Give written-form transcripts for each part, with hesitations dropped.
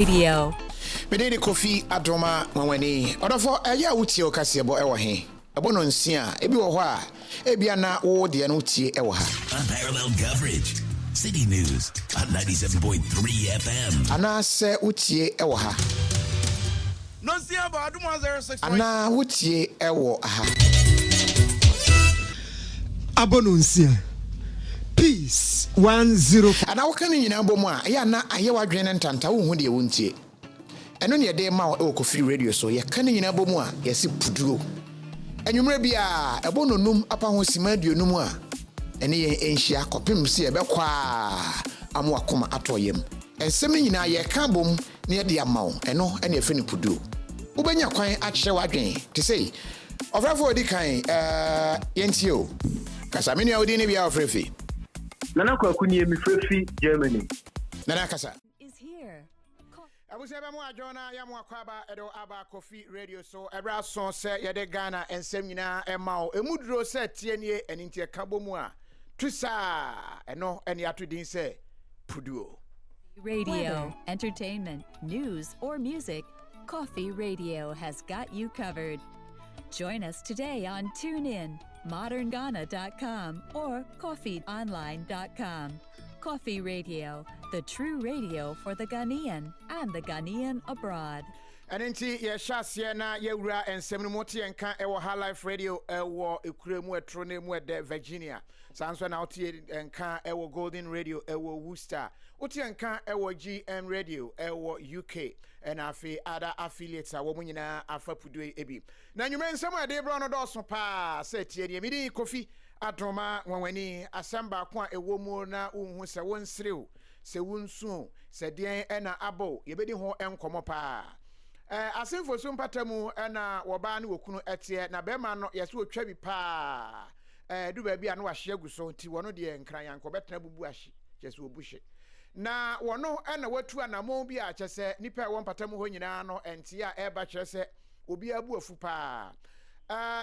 Radio. Medeni Kofi adoma wanwani. Odofo eya utie okasiebo ewo he. Ebo no nsia ebi wo ho a ebia na wo de no utie ewo ha. Unparalleled coverage. City News at 97.3 FM. Ana se utie ewo ha. No nsia ba adom 106. Ana utie ewo ha. Abono nsia. Peace 10. Ana wo kan nyina bomu a ya na aye wadwene ntanta wo hu de wontie. Eno ne de ma wo KOFI radio so ye kan nyina bomu a ye se puduro. Enwumre bia ebo nonum apa ho sima aduonum a ene ye enhia kopem se ye bekwa amo akoma atoyem. Ensem nyina ye ka bom ne ye de amawo eno ene efe ne puduro. Wo benya kwan a kyerɛ wadwen te sei ofrafo odi kan yentie o kasa menu odi ne bia ofrefi Nana Kwakuni Mifrefi, Germany. Nana Kasa Is here. Abusebe mo ajona ya mo akwaba edo aba KOFI radio so ebra so se yede Ghana ensem nyina emao emuduro se tienie enintie kabo mu a tusa eno ene atodin se puduo Radio, weather, entertainment, news, or music, KOFI Radio has got you covered. Join us today on TuneIn, modernghana.com, or KOFIonline.com. KOFI Radio, the true radio for the Ghanaian and the Ghanaian abroad. And inti ye shasia na ye wura ensem no moti enka ewo High Life Radio ewo ekuremu etrone mu de Virginia. Sanso na oti enka ewo Golden Radio ewo Worcester. Oti enka ewo GM Radio ewo UK. And afi other affiliates a wo nyina afa pudue ebi. Na nyume nsem ade bro no doso pa se tie ne midi KOFI adoma wanwani asamba kwa ewo mu na unhu se wonsrew se wonsu se den ena abo yebedi ho enkomo pa. Asenfo so mpatamu na woba na wokunu etie na bema no yese otwa bi pa du ba bia no wahye aguso nti wono de nkran yanko betena bubu ahye yese obuhye na wono na watu anamo bi a kyese nipa wo mpatamu ho nyina no ente a eba kyese obi abu afu pa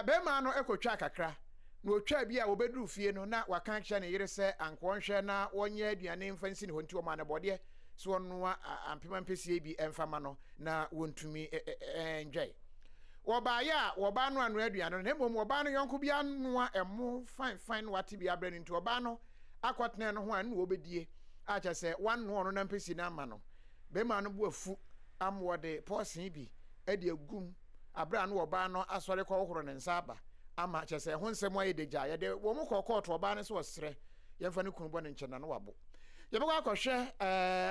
bema no ekotwa kakra na otwa bi a obeduru fie no na wakan kye ne yire se ankonhwe na wonye aduane mfansi ne ho nti wo ma na bode so no ampema Ampesi bi emfama no na wontumi enjai woba ya woba no anu aduane no mom woba no yonko bia no emo fine wati bia bre nti woba no akwatene no ho anu obedie acha se wan no na Ampesi na ama no be ma no bu afu amwode posin bi ade agum abra no woba no asore kɔ horo ne nsaba ama acha se ho nsɛm ayi deja ye de wo mo kɔ kɔɔto woba no so osre yemfa ne kunu bɔ ne nkyɛna no wabo yebego akɔhwɛ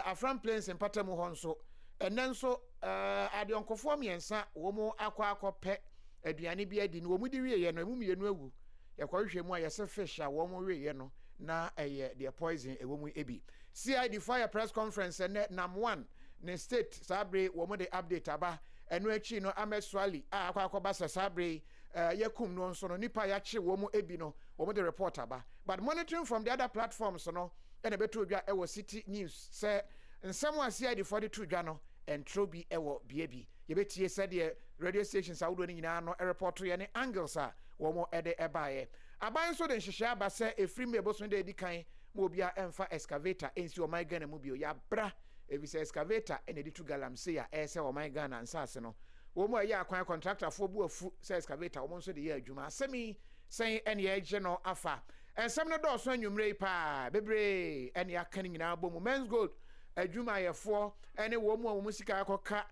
afran plains empatamu ho nso enen so adionkofo miensa wo mu akɔpɛ aduane bi adi no wo mu di wiye no emu mienu agu yɛkɔhwɛ mu a yɛse fish a wo mu wiye no na ɛyɛ the poison ewo mu ebi CID fire press conference ne nam 1 ne state sabre wo mu de update aba enu achi no ameswali a akɔba sabre yekum no nso no nipa ya kye wo mu ebi no wo mu de report aba but monitoring from the other platforms no ene beto dwa ewo City News say nsɛm a CID 42 dwa no entro bi ewo biebi yebetie said the radio stations awodo ni nyina no report ye ne angles a wo mo ede ebaye aban so de nhyehyɛ aba say efiri mebo so de edikan mo obia emfa excavator ensi o my Ghana mu bio ya bra ebi say excavator ene di to galamsey a ese o my Ghana nsase no wo mo ya akwan contractor fo bu afu say excavator wo mo so de ye adwuma asemi sen ene ye gye no afa ensem no do so anwumre pa bebre ene akane nyina bomu men's gold adwuma yefo ene wo mu sika akoka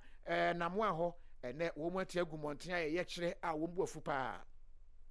na mo aho ene wo mu atia gumonten aye kyere a wo mbu afu pa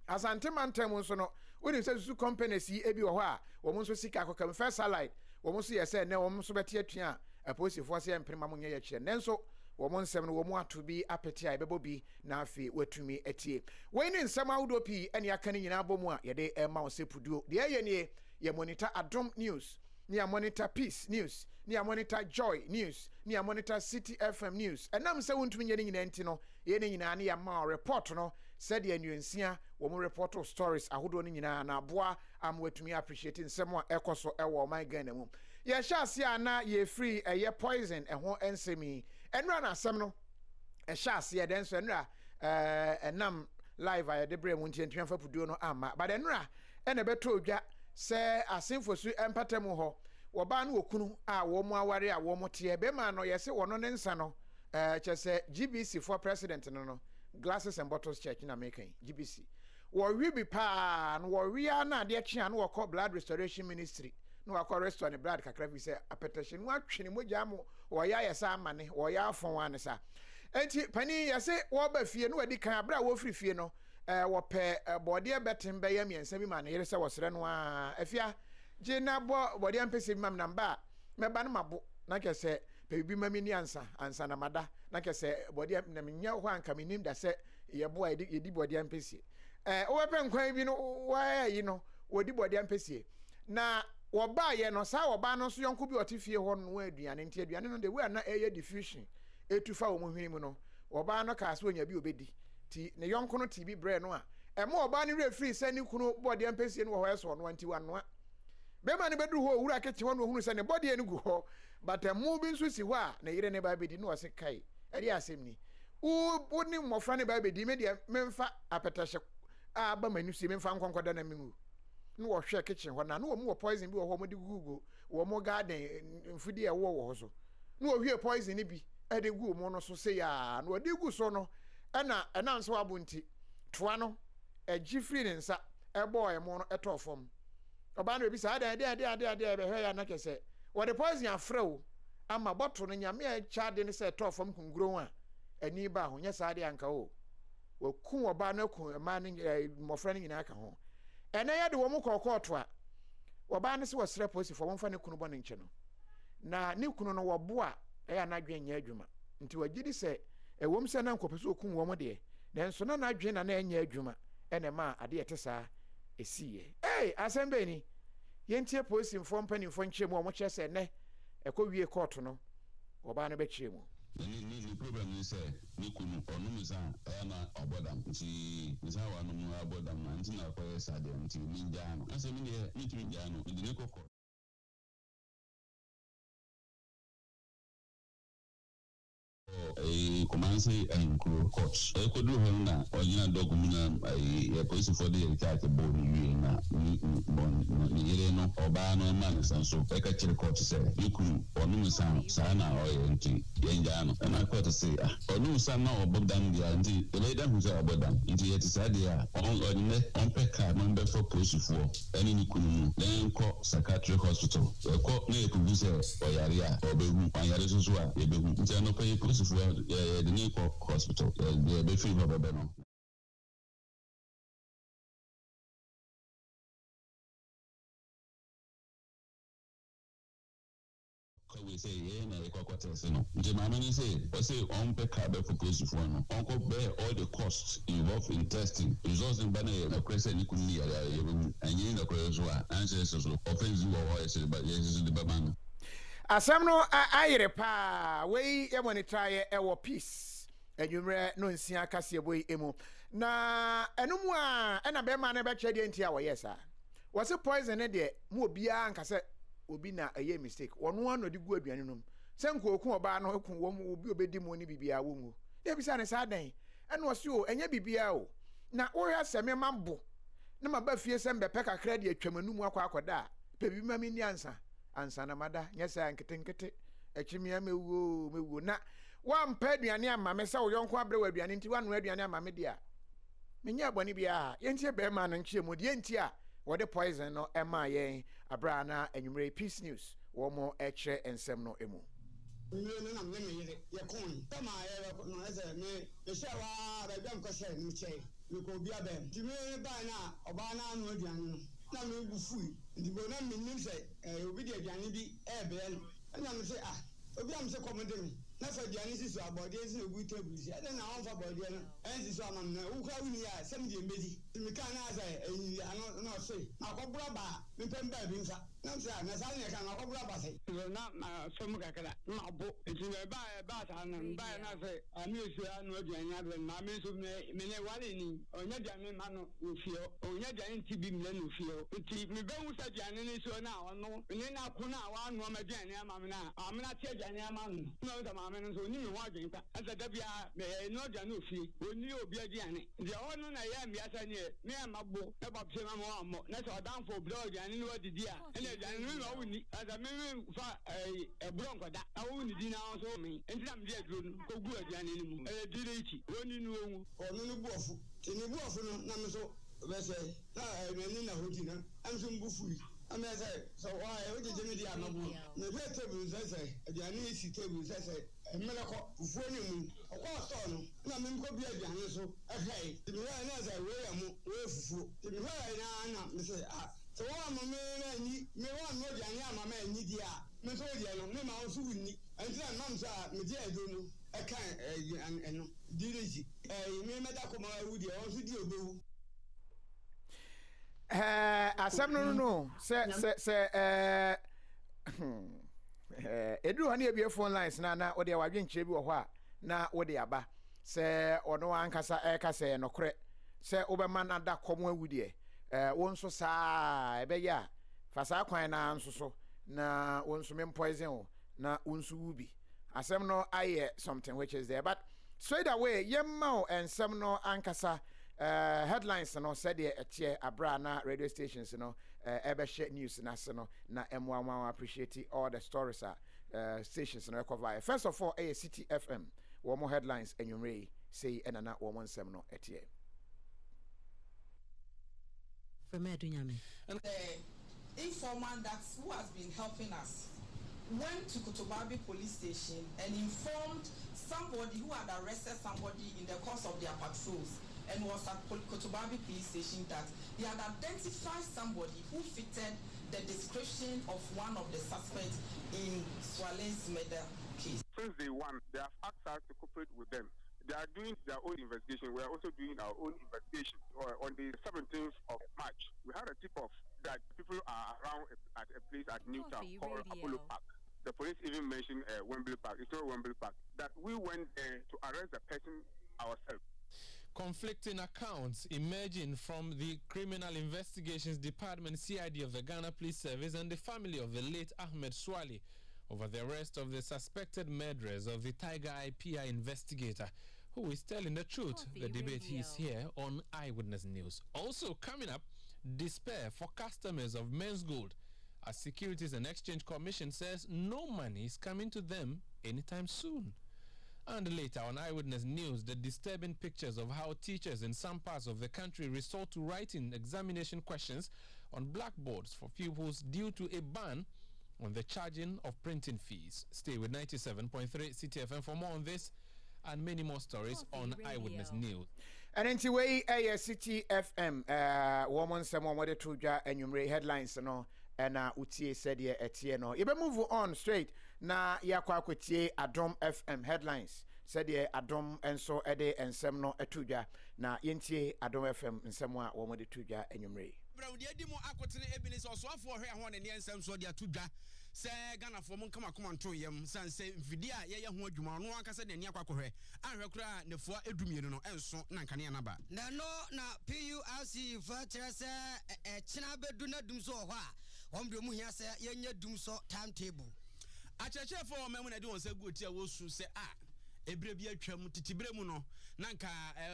asante mantem nso no woni se su companies yi ebi wo ho a wo mu nso sika akoka first allied wo mu so yese ne wo mu so bete atua aposifo se emprema mo nye kyere nenso wo mu nsem no wo mu ato bi apeti a bebo bi na afi watumi etie we ni nsem awudo pi ene akane nyina bomu a ye de ema wo se puduo de ye ne ye monitor Adom News ni a monitor Peace News ni a monitor Joy News ni a monitor City FM News enam se wontumi nye nyina enti no ye ne nyina na ya ma report no said ye nwensia wo mu report stories ahodo ni nyina na aboa am watumi appreciate nsem a ekoso ewo my Ghana mu ye sha ase na ye free ye poison eho ensemi enra na asem no sha ase den so enra enam live a de bre mu ntiantwa fa puduo no ama but enra ene beto odwa se asemfo su empatamu ho woba no okunu a wo mo aware a wo mo te be ma no yese wono ne nsa no chese GBC for president no Glasses and Bottles Church in America GBC wo wi bi pa no wo wi na de chia no wo call blood restoration ministry no wo call restore ne blood kakra bi say apetition wo atwene mogya mo wo ya yesa amane wo ya afon wan sa enti pani yese wo ba fie no wadi kan abra wo firi fie no wo pe body betem be ya miensa bi ma ne yere se wo sere no a afia je na bo body Ampesi mam namba meba no mabo na kese pebi mami ni ansa na mada na kese body na menya ho anka minim da se ye bo yedi body Ampesi o wepe nkwan bi no wa yi no wodi body Ampesi na wo ba ye no sa wo ba no so yonko bi otifie ho no aduane nti aduane no de we na eye diffusion etufa wo mohwini mu no wo ba no ka so onya bi obedi ti ne yonko no ti bi bre no a ema wo ba ne refree se ni kunu body Ampesi no wo ho so no anti wanoa bema ne bedru ho wura kete ho no hunu se ne body eni gu ho but mu bi nso si ho a ne yire ne ba bedi no wose kai eri asem ni u ni mofra ne ba bedi me de memfa apetashe aba manusi memfa nkonkoda na mengu no wo hwe kitchen ho na no wo poison bi wo ho mo de gugu wo mo garden mfudi e wo so no wo hwe poison ni bi e de gu mo no so se ya no de gu so no na nso abunti toa no e gifri ne nsa e boy mo no e to fom oba no bi sa de be hwe ya na kese wo de poison afrew ama bottle no nyame e chade ne se to fom kunguro a ani ba ho nya sa de anka o wo ku oba na ku ma ne mofra ne nyina aka ho ene ya de wo mu kokoto a oba ne se wo sre police fo wonfa ne kunu bo ne nche no na ne kunu no wo bo a e ya na dwen nya adwuma nti wagidi se e wom se na nkopese okun wo mo de den so na adwen na enya adwuma ene ma ade ete saa esiye asembe ni yentie police mfo mpanimfo nche mu o mo chese ne e ko wie court no oba ne be chire mu ni problem is ni kunu onumisa na obodam nti nisa wa no mu abodam na nti na ko yesa de nti mi jano ase mi ne ni tumi jano ndi ne kokko commence and court e ko do na onyina dogumuna e police for the attack board ni na ni yere no oba no man sanso e ka chire court say ikun onu san sana o yenti yenja no na court say onu san na obodam dia nti e leda hu say obodam nti yeti sadia on peka no be for police for eni ni kunu then ko psychiatric hospital e ko na e kubu say oyare a obehu oyare so so a e behu nti no pay police for the new hospital the free for no we say na ekwakwates no nje mama ni say on pay card for police for no on go bear all the costs involved in testing results in bana na kwese ni kunni ya anyi na kwazo a answer so offense wo ho ese ba yesu de baba no asam no ayere pa we e monitor ye e wo peace enwumre no nsia kase boy emu na enum a na be ma na be twede ntia wo yesa wo se poison ne de mu obia nkase obi na eye mistake wono ano de gu aduane num se nko oku oba no eku wo mu obi obedi mu ni bibia wo mu de bisa ne sa dan ene wo se o enya bibia o na wo ya seme mambo na maba fie se mbe pe kakra de atwamanum akwakoda pe bi ma mini ansa na mada nyesa nketenkete echimia mewo na wa mpa aduane ama me se wo yonko abre wa aduane nti wanu aduane ama me dia menya abone bia yentie be ma no nchie mu de yentie a wo de poison no ema yen abra na enwumre peace news wo mo eche ensem no emu no na me yire ye kon tama ye no eze me se wa ba bia mko se ni che me ko bia bem ti me ba na oba na anu aduane no na me bufu ndi bo na me nim se obi de aduane bi ebe na me se obi am se komode me na fa aduane si so abode si no bu table si na na on fa bode no en si so amam na wo ka wuni ya sem de mbedi mi ka na asa ano no se akobura ba me pemba bi nfa na se na sa ne ka akobura ba se na so mu kakala na bo ti me ba sa na ba na se ami osu anu aduane abe na me so me ne wale ni onya aduane ma no ofio onya aduane ti bi me no ofio ti me be hu sa aduane ni so na ono ne na ku na wa anu ma aduane amam na amna ti aduane amam no da ma so ni me wa dwenta asa da bia me no aduane ofie oni obi aduane de ono na ya mi asa ni me am abo e ba pse ma mo na so dan for blood and no didi a ene dan no wuni as me fa e bro nkoda a wuni di na so me enti na me di aduro no ko gu aduane ni mu e di rechi woni nu onwu onu nu buofu ni buofu no na me so be say na me na hoti na am so mbufu I mean, so why would you me the amabu? The table, I say, the uneasy table, I say, a miracle, phone, a son, no, I'm going to be a so, hey, the man as I wear the man, Mr. So I'm a man, me one more than my man, Nidia, Methodia, no mouse who need, and then Mamsa, Media, I don't know, I can't, and did it, me Metacoma would also do. Asem no se edu hani ebie phone lines na wo de wadwenkyere bi wo ho a na wo de aba se ono ankasa se nokre se obema na da komo awudie wo nso saa ebe ya fa saa kwan na nso so na wo nso mem poison wo na wo nso wubi asem no aye something which is there but straight away yemma ensem no ankasa headlines no said the abra na radio stations no ebe share news na se no na M11 appreciate all the stories stations no cover. First of all City FM one more headlines enumere say enana 117 no etie from Edunyame and the informant that who has been helping us went to Kotobabi police station and informed somebody who had arrested somebody in the course of their patrols and was at Kotobabi police station that they had identified somebody who fitted the description of one of the suspects in Swale's murder case. Since day one, they have asked us to cooperate with them. They are doing their own investigation. We are also doing our own investigation. On the 17th of March, we had a tip-off that people are around at a place at Newtown called Apollo Park. The police even mentioned Wembley Park. It's not Wembley Park. That we went there to arrest the person ourselves. Conflicting accounts emerging from the Criminal Investigations Department CID of the Ghana Police Service and the family of the late Ahmed Swale over the arrest of the suspected murderers of the Tiger IPI investigator who is telling the truth. The debate is here on Eyewitness News. Also coming up, despair for customers of Men's Gold as Securities and Exchange Commission says no money is coming to them anytime soon. And later on Eyewitness News, the disturbing pictures of how teachers in some parts of the country resort to writing examination questions on blackboards for pupils due to a ban on the charging of printing fees. Stay with 97.3 CTFM for more on this and many more stories on Eyewitness News. And anyway, City FM, 117 and headlines no. And Utie said ye etie no. You be move on straight. Na yakwa kwetie Adom FM headlines. Said ye Adom enso ede ensem no etuja. Na yentie Adom FM ensemwa womode tuja enyumre. Bro, the demo akotene ebini so afo hwe ho ne ensem so de atudwa. Se Ghana for mon kama komanto yem san se mfidi a ye ho adwuma no aka se ne ne akwakɔhwɛ ahwɛ kura ne fo edumienu no enso na nkane anaba na no na PURC fa kyerɛ se kyena bedu na dum so ho a omde mu hia se yenye dum so timetable akyerɛkyerɛ for memu na de won se guoti a wosu se ebre bi atwam titibre mu no nanka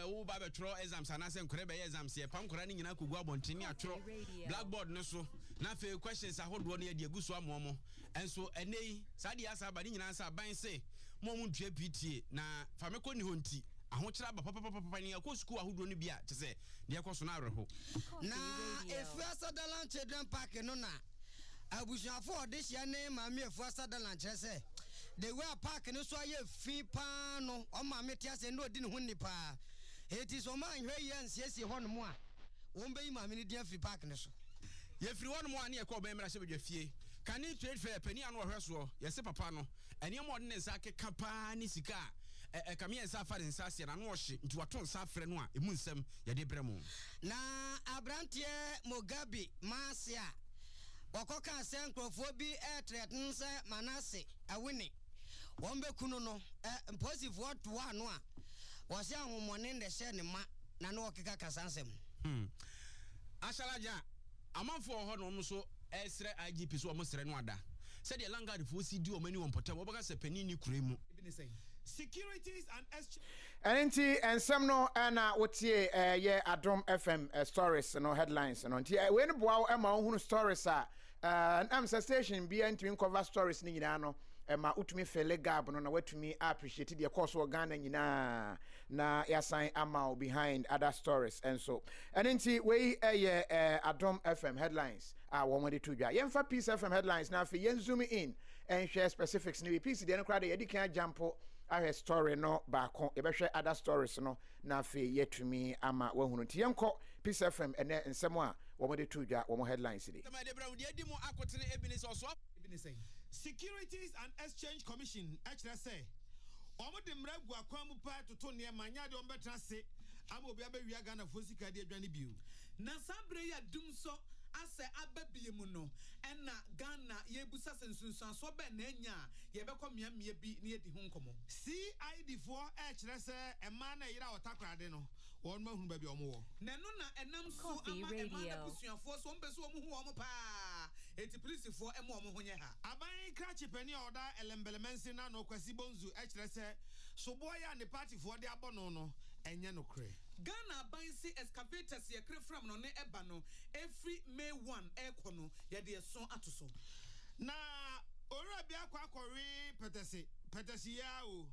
wo ba betro exams ana se nkore be exams ye pam nkora ne nyina kogu abontene atro blackboard no so na fe questions ahodo no ye de agusu amomo enso enei sade ya sa ba ne nyina sa ban se mo mu ntwe PTA na fa me ko ni honti ahokyera ba papa ne akɔ school ahodo no bia te se de ekoso na areho na efuasa dalan children park no na abusuafo de hia ne maame efuasa dalan kyerɛ se the way park no so aye fi pa no o ma metia se no di ne ho nipa it is o man hwe ye nsiesie ho no mo a wo mbe yi ma me ni dia fi park no so ye firi ho no mo a ne ye ko be mra hye bedwa fie kan ni trade fair pani anu ohwe so ye se papa no ene mo de ne nsa keka pa ni sika kame ye sa fa de nsa se na no ohye nti wato nsa frɛ no a emu nsam ye de brɛ mo na abrantie Mugabe Masia wakoka se nkrofo bi threaten se Manase awini wombe kunu no impossive what one no a wose ahomone nde hye ne ma na no okeka kasansem ashalaja amanfo ho no so esre IGP so mo sre no ada se de langard fo si di o mani won potem wo baka se pani ni kuremu Securities and exchange. And some no and what ye Adom FM stories no headlines no when boa Emma who stories am station be to cover stories ni nyina no ma utumi fele gab no na watumi appreciate the course of Ghana nyina na yasan ama behind other stories and so and nti we Adom FM headlines wo mo de to dwa yemfa Peace FM headlines na afi yen zoom in and share specifics ni piece de no crowd e kan jampo a story no baako e behwe other stories no na afi yetumi ama wahunu nti yenko Peace FM ene nsemo a wo mo de to dwa wo mo headlines di Securities and Exchange Commission HRSA omo de mragu akwamu pa toto ne manya de ombetra se ama obi abawia Ghana fosika de adwane biu na sabre ya dumso ase ababie mu no ena Ghana yebusa sensunsan so be na anya ye bekọ miamia bi ne yedi ho nkomo CID4 HRSA ema na yira otakrade no won ma hunu ba bi omo wo nenu na enam so ama ema na busuafo so mbeso omo hu omo pa eti police for ema omo ho nye ha aban krachi pani oda elembelemensi na no kwasi bonzu HRSA so boya ne party for de abono no enye no kre Ghana bansi excavators ye kre from no ne eba no every May 1 ekono ye de so atoso na ora bia kwa akori petesi ya o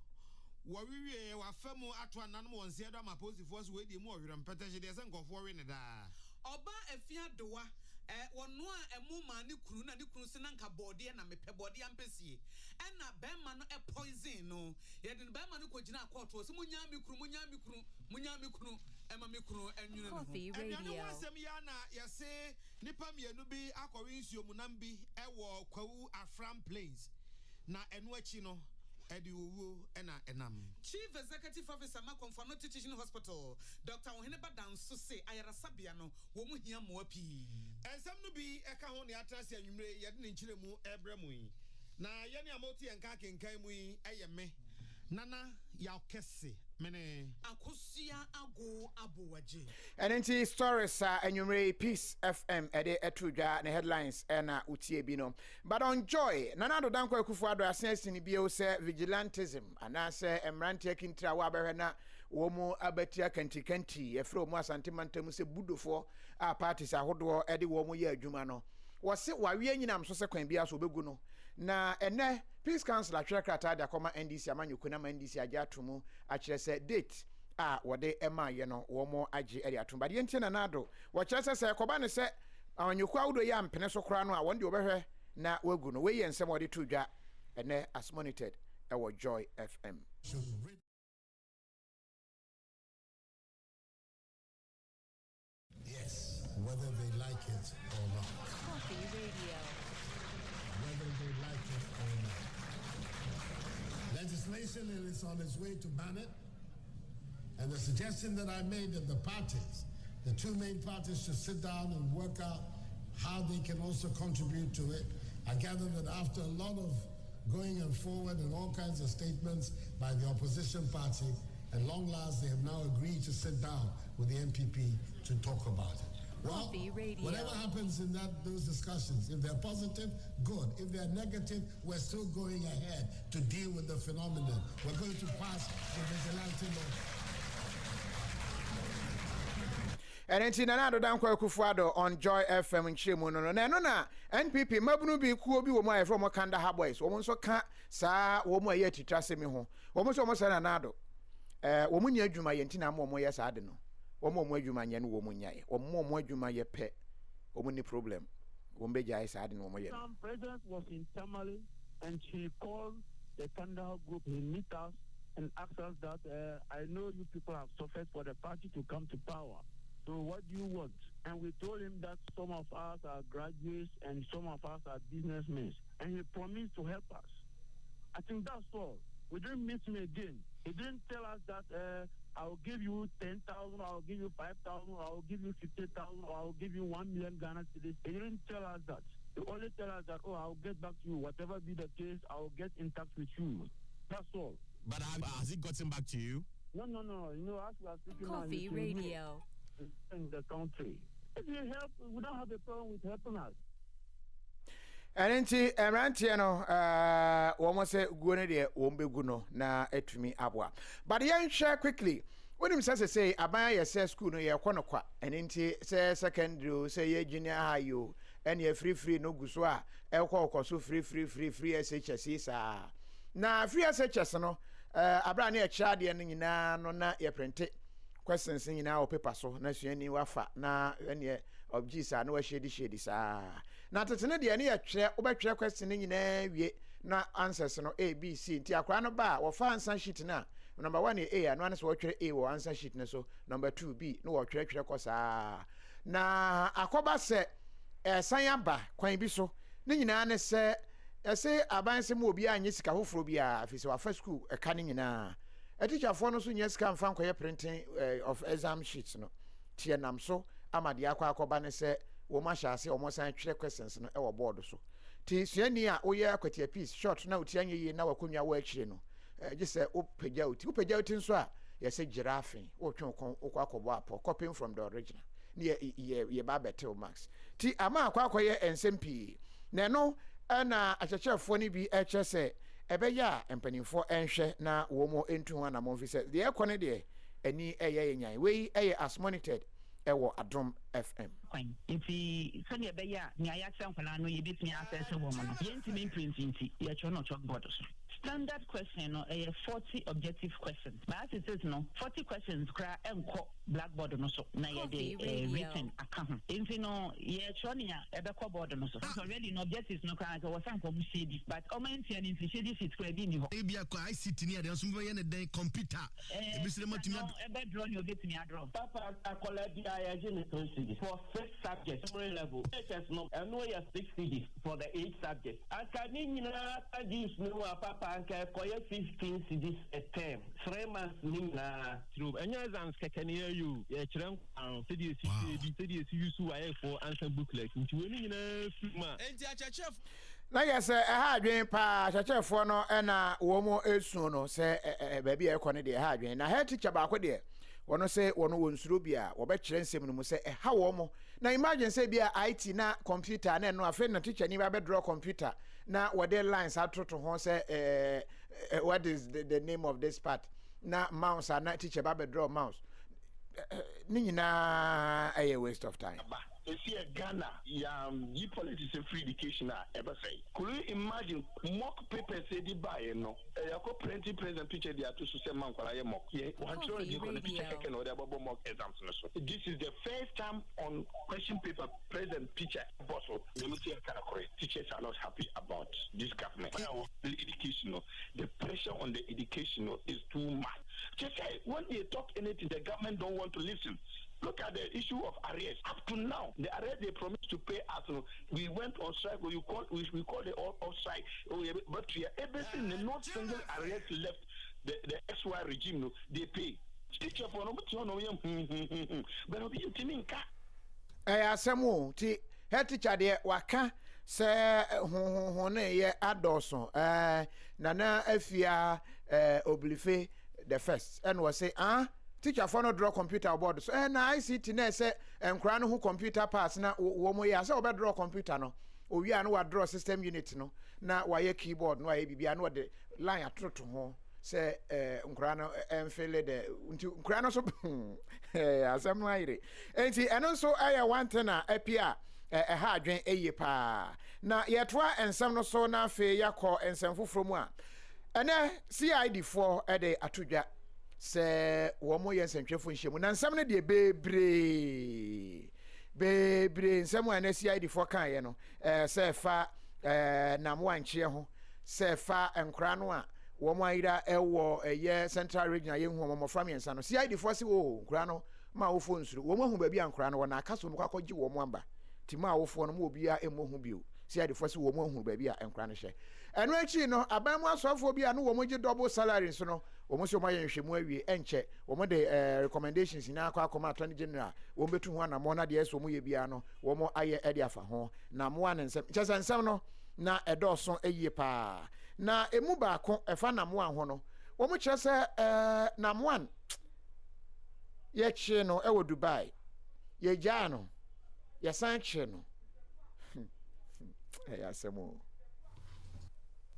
wo wiwie wa famu ato anan mo nse do ma police force we di mo ohwere petesi de se nkofo we ne da oba afia dowa wono a emu ma ne kunu na ne kunu se na nka bode na mepe bode Ampesi na be ma no poison no ye de be ma no kogina court o se munya me kunu ema me kunu enwune no KOFI Radio wasem ya na yese nipa mienu bi akọwe nsuo mu nam bi ewo kwawu Afram Plains na enu achi no edi owo ena enam Chief Executive Officer Makonfano Teaching Hospital Dr. Oheneba Danso say ayarasabia no wo mu hia mo api ensam no bi eka ho ne atrase anwumre ye de ne nkyire mu ebre mu yi na ye ne amoti enka kenkan mu yi eyeme nana ya kese mene akosia ago abowaje and stories anwumre Peace FM ede etudwa ne headlines na utie bi no but on joy nana do danko akufu ado asensi bi o se vigilantism anase emrante kintra wa behwe na wo mu abatia kantikanti efro mu asantemantam se budofo a parties ahodo ede wo mu ye adwuma no wo se wawe nyinam so se kwan bia so obegu no na ene Peace Council atwekrata da koma NDC amanyuku na NDC agya atomu akire se date a wode ema ye no wo mo age eri atom ba de ntie na nado wo kire se koba ne se amanyuku awdo ya mpene so kora no a wonde obehwe na wagu no we ye nsem wode to dwa ene as monitored e wo Joy FM yes whether they like it or not KOFI Radio whether they like it or not. Legislation is on its way to ban it, and the suggestion that I made that the parties, the two main parties, should sit down and work out how they can also contribute to it. I gather that after a lot of going and forward and all kinds of statements by the opposition party, at long last they have now agreed to sit down with the MPP to talk about it. Well, whatever happens in those discussions, if they're positive, good. If they're negative, we're still going ahead to deal with the phenomenon. We're going to pass the vigilante law. And enti na do dan kwa kufuado on Joy FM nchemu no na no na NPP mabunu bi kuo bi wo mu aye from Kanda ha boys wo nso ka saa wo mu aye titrase mi ho wo nso wo sa na do wo mu nya adwuma ye nti na mo ye saa de no wo mo adwuma nya no wo mu nya ye wo mo adwuma ye pe wo mu ni problem wo mbe jai saa de no mo ye Some president was in Tamale and she called the Kanda group in meet us and asked us that I know you people have suffered for the party to come to power. So what do you want? And we told him that some of us are graduates and some of us are businessmen. And he promised to help us. I think that's all. We didn't meet him again. He didn't tell us that I'll give you 10,000, I'll give you 5,000, I'll give you 50,000, I'll give you 1 million Ghana cedis. He didn't tell us that. He only tell us that, oh, I'll get back to you. Whatever be the case, I'll get in touch with you. That's all. But has it gotten back to you? No. You know, as we are speaking now, KOFI Radio in the country. If you help, we don't have a problem with helping us. Anenti erantie no womo se guo ne de wombegu no na etumi aboa. But yen share quickly. When him say aban ye school no ye kɔ kwa. Anenti say secondary say ye junior high yo and ye free no guso a ekɔ so free SHS sa. Na free SHS no abra na ye chia de no nyina no na ye print questions nyina o paper so na suani wafa na ene objisa na wa shedi sa. Na tetene de ne ye twe obetwe question nyina wie na answers no A B C nti akwa no ba wo fa answer sheet na number 1 A no ane so wo twere A wo answer sheet ne so number 2 B no wo twere ko saa na akoba se san aba kwan bi so ne nyina ne se ese aban se mo obi anye sika hoforo bi a afise wa fa school e ka ne nyina a teacher for no so nya sika mfa nkoye printing of exam sheets no tie nam so amade akoba ne se wo ma hyase o mo san twere questions no e wo board so ti suani a oye akwati piece short na uti anye yi na wakonwa wo akire no je se opagya uti nso a ye se giraffe wo twen kon akwakobo apo copying from the original ye ba betel max ti ama akwakoye ensempi na no na achechefo ni bi eche se ebeya empanimfo enhwe na wo mo entu ho na mo fi se de ekone de ani eye nyan we eye as monitored ewo Adom FM Inti sani ebeya ni ayaksa nkwala no yebetumi access wo mo no yentimi print inti ye cho no chalkboard so standard question no 40 objective questions but as it is no 40 questions kra enko blackboard no so na ye de written account inti no ye cho ni ebekọ board no so already no objectives no kra so wasan ko CD but o menti an inti CD sheet kra bi ni ho e bia ko ICT ni ade so ye ne den computer e bi sire matumi ebe draw ni obetumi adro papa akola bi ayaje ni CD for 6 subjects level HS no and no 6 CD for the 8 subjects akani nyina adis no papa anka koye 15 CDs a term 3 months ni na true enya exams kekani you ye kire CDs use why for answer booklet nti we nyina fuma enti achachef na yes ha adwen pa achachefo no na wo mo esu no se ba bia ekone de ha adwen na head teacher ba ko de wono se wono wonsuro bia wo be kire nsem no mu se ha wo mo na imagine say bia IT na computer na no afi na teacher ni ba be draw computer na what the lines atoto ho say what is the name of this part na mouse na teacher ba be draw mouse ni nyina a waste of time. If you Ghana, you politics and free education ever say. Could you imagine mock papers say the buy no? You could print present picture they are to say man kwala mock. Yeah, one children you can picture can or about mock exams. This is the first time on question paper present picture bottle. Teachers are not happy about this government. The education, the pressure on the education is too much. Just say when they talk anything, the government don't want to listen. Look at the issue of arrears. Up to now, the arrears they promised to pay us. We went on strike, or we call it all strike. But we are everything, not single arrears left. The XY regime, they pay. Teacher for no, but no, you think asemu ti head teacher de waka se honne ye adoso nana afia oblife the first and was say teacher for no draw computer board so na ICT na say enkra no ho computer pass na wo mo ya say obe draw computer no owi anu wa draw system unit no na wa ye keyboard no wa ye bibia no de line atoto ho say enkra no enfele de nti enkra no so asem no ayire enti eno so aye one thing na apia ha adwen eye pa na yetwa ensem no so na afi yakọ ensem foforo mu a ene CID4 ede atodwa se wo mo ye nsentwefo nhyiemu na nsem no de bebre nsem a na CID4 kan ye no se fa namwo anchie ho se fa enkra no a wo mo ayira ewo ye central regional ye hu mo from yensa no CID4 se wo nkra no ma wo fo nsuru wo mo hu ba bia nkra no na akaso mo kwakọ gi wo mo amba ti ma wo fo no mo bia emo hu bio CID4 se wo mo hu ba bia enkra no hye eno achi no aban mo asofo bia no wo mo gi double salary so no wo mo so mo ye nhwemu awie enche wo mo de recommendations na akọ attorney general wo betu ho na mo na de eso mo ye bia no wo mo aye ede afa ho na mo an nsem chese nsem no na edoso eye pa na emu ba ko efa na mo an ho no wo mo chese na mo an ye chi no e wo Dubai ye ja no ye san chi no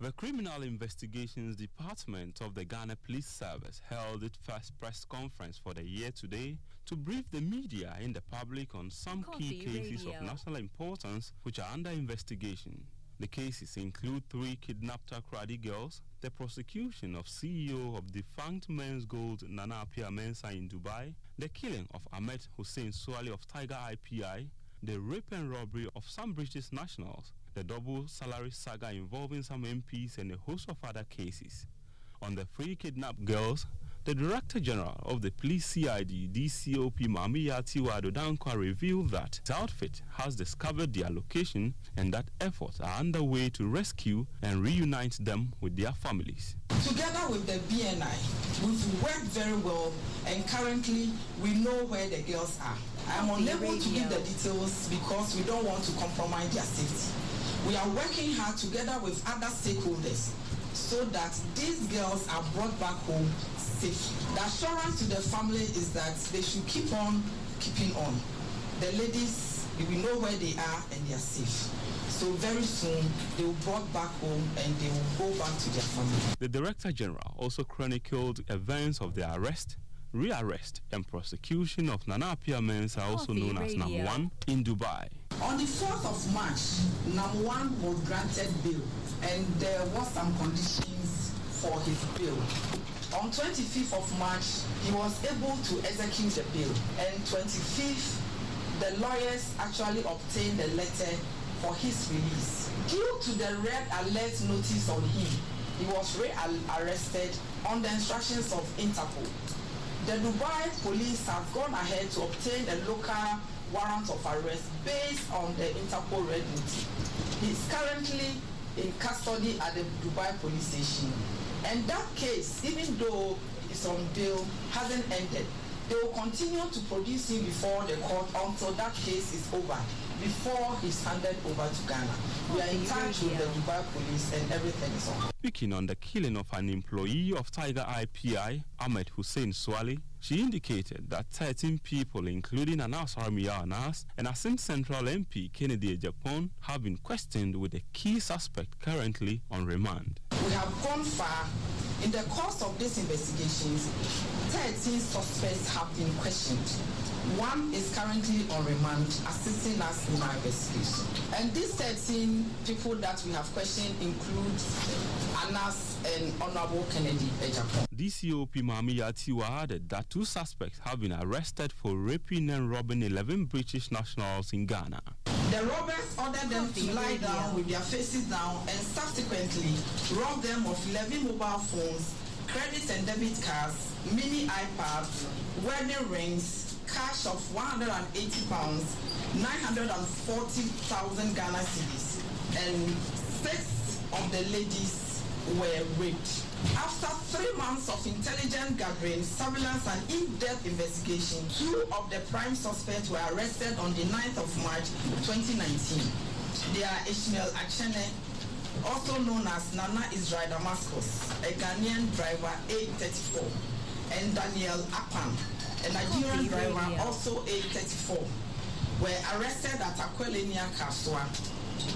The Criminal Investigations Department of the Ghana Police Service held its first press conference for the year today to brief the media and the public on some key cases of national importance which are under investigation. The cases include 3 kidnapped Akradi girls, the prosecution of CEO of defunct Men's Gold Nana Apia Mensah in Dubai, the killing of Ahmed Hussein Swali of Tiger IPI, the rape and robbery of some British nationals, the double salary saga involving some MPs, and a host of other cases. On the 3 kidnapped girls, the Director General of the Police CID, DCOP Mamiya Tiwado Dankwa, revealed that his outfit has discovered their location and that efforts are underway to rescue and reunite them with their families. Together with the BNI, we've worked very well, and currently we know where the girls are. I'm unable to give the details because we don't want to compromise their safety. We are working hard together with other stakeholders so that these girls are brought back home safely. The assurance to the family is that they should keep on keeping on. The ladies, we know where they are and they are safe. So very soon they will be brought back home and they will go back to their family. The Director General also chronicled events of the arrest, rearrest and prosecution of Nana Apia Mensah, also known as Nam 1, in Dubai. On the 4th of March, Nam 1 was granted bail, and there was some conditions for his bail. On 25th of March, he was able to execute the bail, and 25th, the lawyers actually obtained a letter for his release. Due to the red alert notice on him, he was re-arrested on the instructions of Interpol. The Dubai police have gone ahead to obtain a local warrant of arrest based on the Interpol red notice. He is currently in custody at the Dubai police station. And that case, even though it's on bail, hasn't ended. They will continue to produce him before the court until that case is over, before he's handed over to Ghana. We are in touch with the Dubai police and everything is on. Speaking on the killing of an employee of Tiger IPI, Ahmed Hussein Swali, she indicated that 13 people, including Anas Armiya Anas and Asim Central MP Kennedy Ejapon, have been questioned with a key suspect currently on remand. We have gone far. In the course of these investigations, 13 suspects have been questioned. 1 is currently on remand, assisting us in our investigation. And these 13 people that we have questioned include Anas and Honorable Kennedy Ejapon. DCOP Mamiya Tiwa added that 2 suspects have been arrested for raping and robbing 11 British nationals in Ghana. The robbers ordered them to lie down with their faces down and subsequently robbed them of 11 mobile phones, credit and debit cards, mini iPads, wedding rings, cash of £180, 940,000 Ghana cedis, and 6 of the ladies were raped. After 3 months of intelligence gathering, surveillance and in-depth investigation, 2 of the prime suspects were arrested on the 9th of March 2019. They are Ishmael Achene, also known as Nana Israel Damascus, a Ghanaian driver, age 34, and Daniel Apan, a Nigerian driver, also age 34, were arrested at Akwelenia Kaswa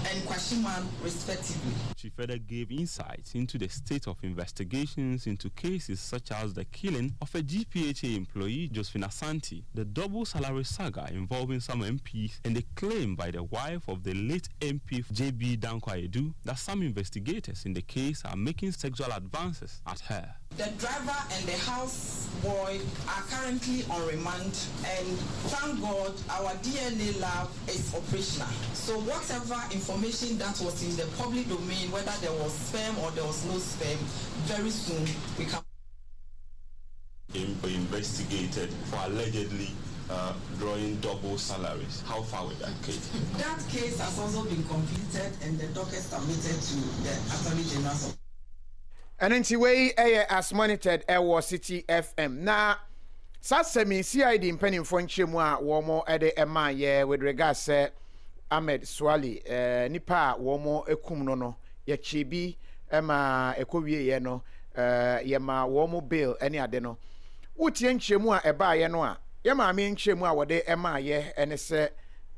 and Kwashiman, respectively. She further gave insights into the state of investigations into cases such as the killing of a GPHA employee, Josephine Asante, the double salary saga involving some MPs, and the claim by the wife of the late MP JB Dankwa Edu that some investigators in the case are making sexual advances at her. The driver and the house boy are currently on remand, and thank God our DNA lab is operational. So whatever information that was in the public domain, whether there was sperm or there was no sperm, very soon we can investigated for allegedly drawing double salaries. How far with that case? That case has also been completed and the docket submitted to the Attorney General's office. And in way as monitored City FM. Now, Sasemi CID in Penny Fonchimwa, Womo Ede Emma, with regards to Ahmed Swali, Nipa, Womo Ekumnono, Yachibi, Emma Ekowie Yeno, Yama Womo Bill, any adeno. Utien Chemua Eba Yenoa, Yama mean Chemua, what they Emma ye, and say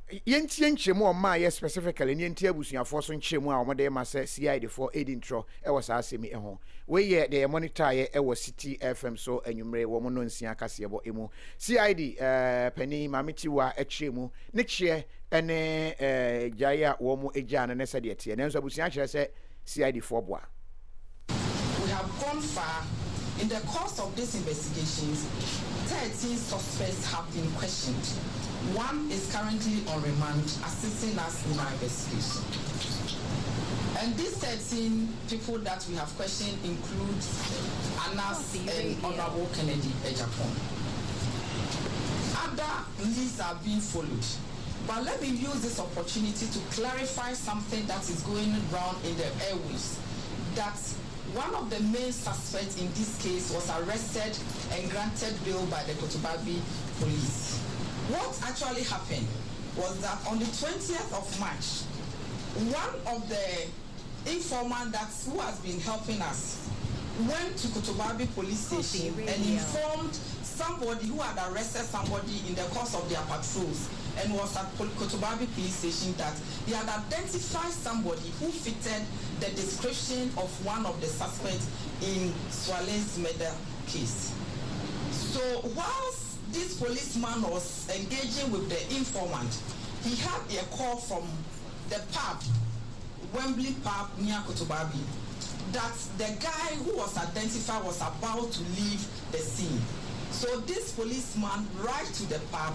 Yentie nchemu ma ye specifically yentie abusuafo so nchemu a omode ma se CID for aid intro e was asemi ho we ye the monitor ye e was City FM so anwumre wo mo no nsia kase bo emu CID pani mameti wa echemu ne chie ene jaya wo mo eja ne se de tie nenso abusua kire se CID for boa. We have gone far. In the course of these investigations, 13 suspects have been questioned. One is currently on remand, assisting us in our investigation. And these 13 people that we have questioned include Anas and Honorable Kennedy Ejapon. Other leads are being followed. But let me use this opportunity to clarify something that is going around in the airwaves. That one of the main suspects in this case was arrested and granted bail by the Kotobabi police. What actually happened was that on the 20th of March, one of the informants who has been helping us went to Kotobabi police station and informed somebody who had arrested somebody in the course of their patrols and was at Kotobabi police station that he had identified somebody who fitted the description of one of the suspects in Swale's murder case. So whilst this policeman was engaging with the informant, he had a call from the pub, Wembley pub near Kotobabi, that the guy who was identified was about to leave the scene. So this policeman right to the pub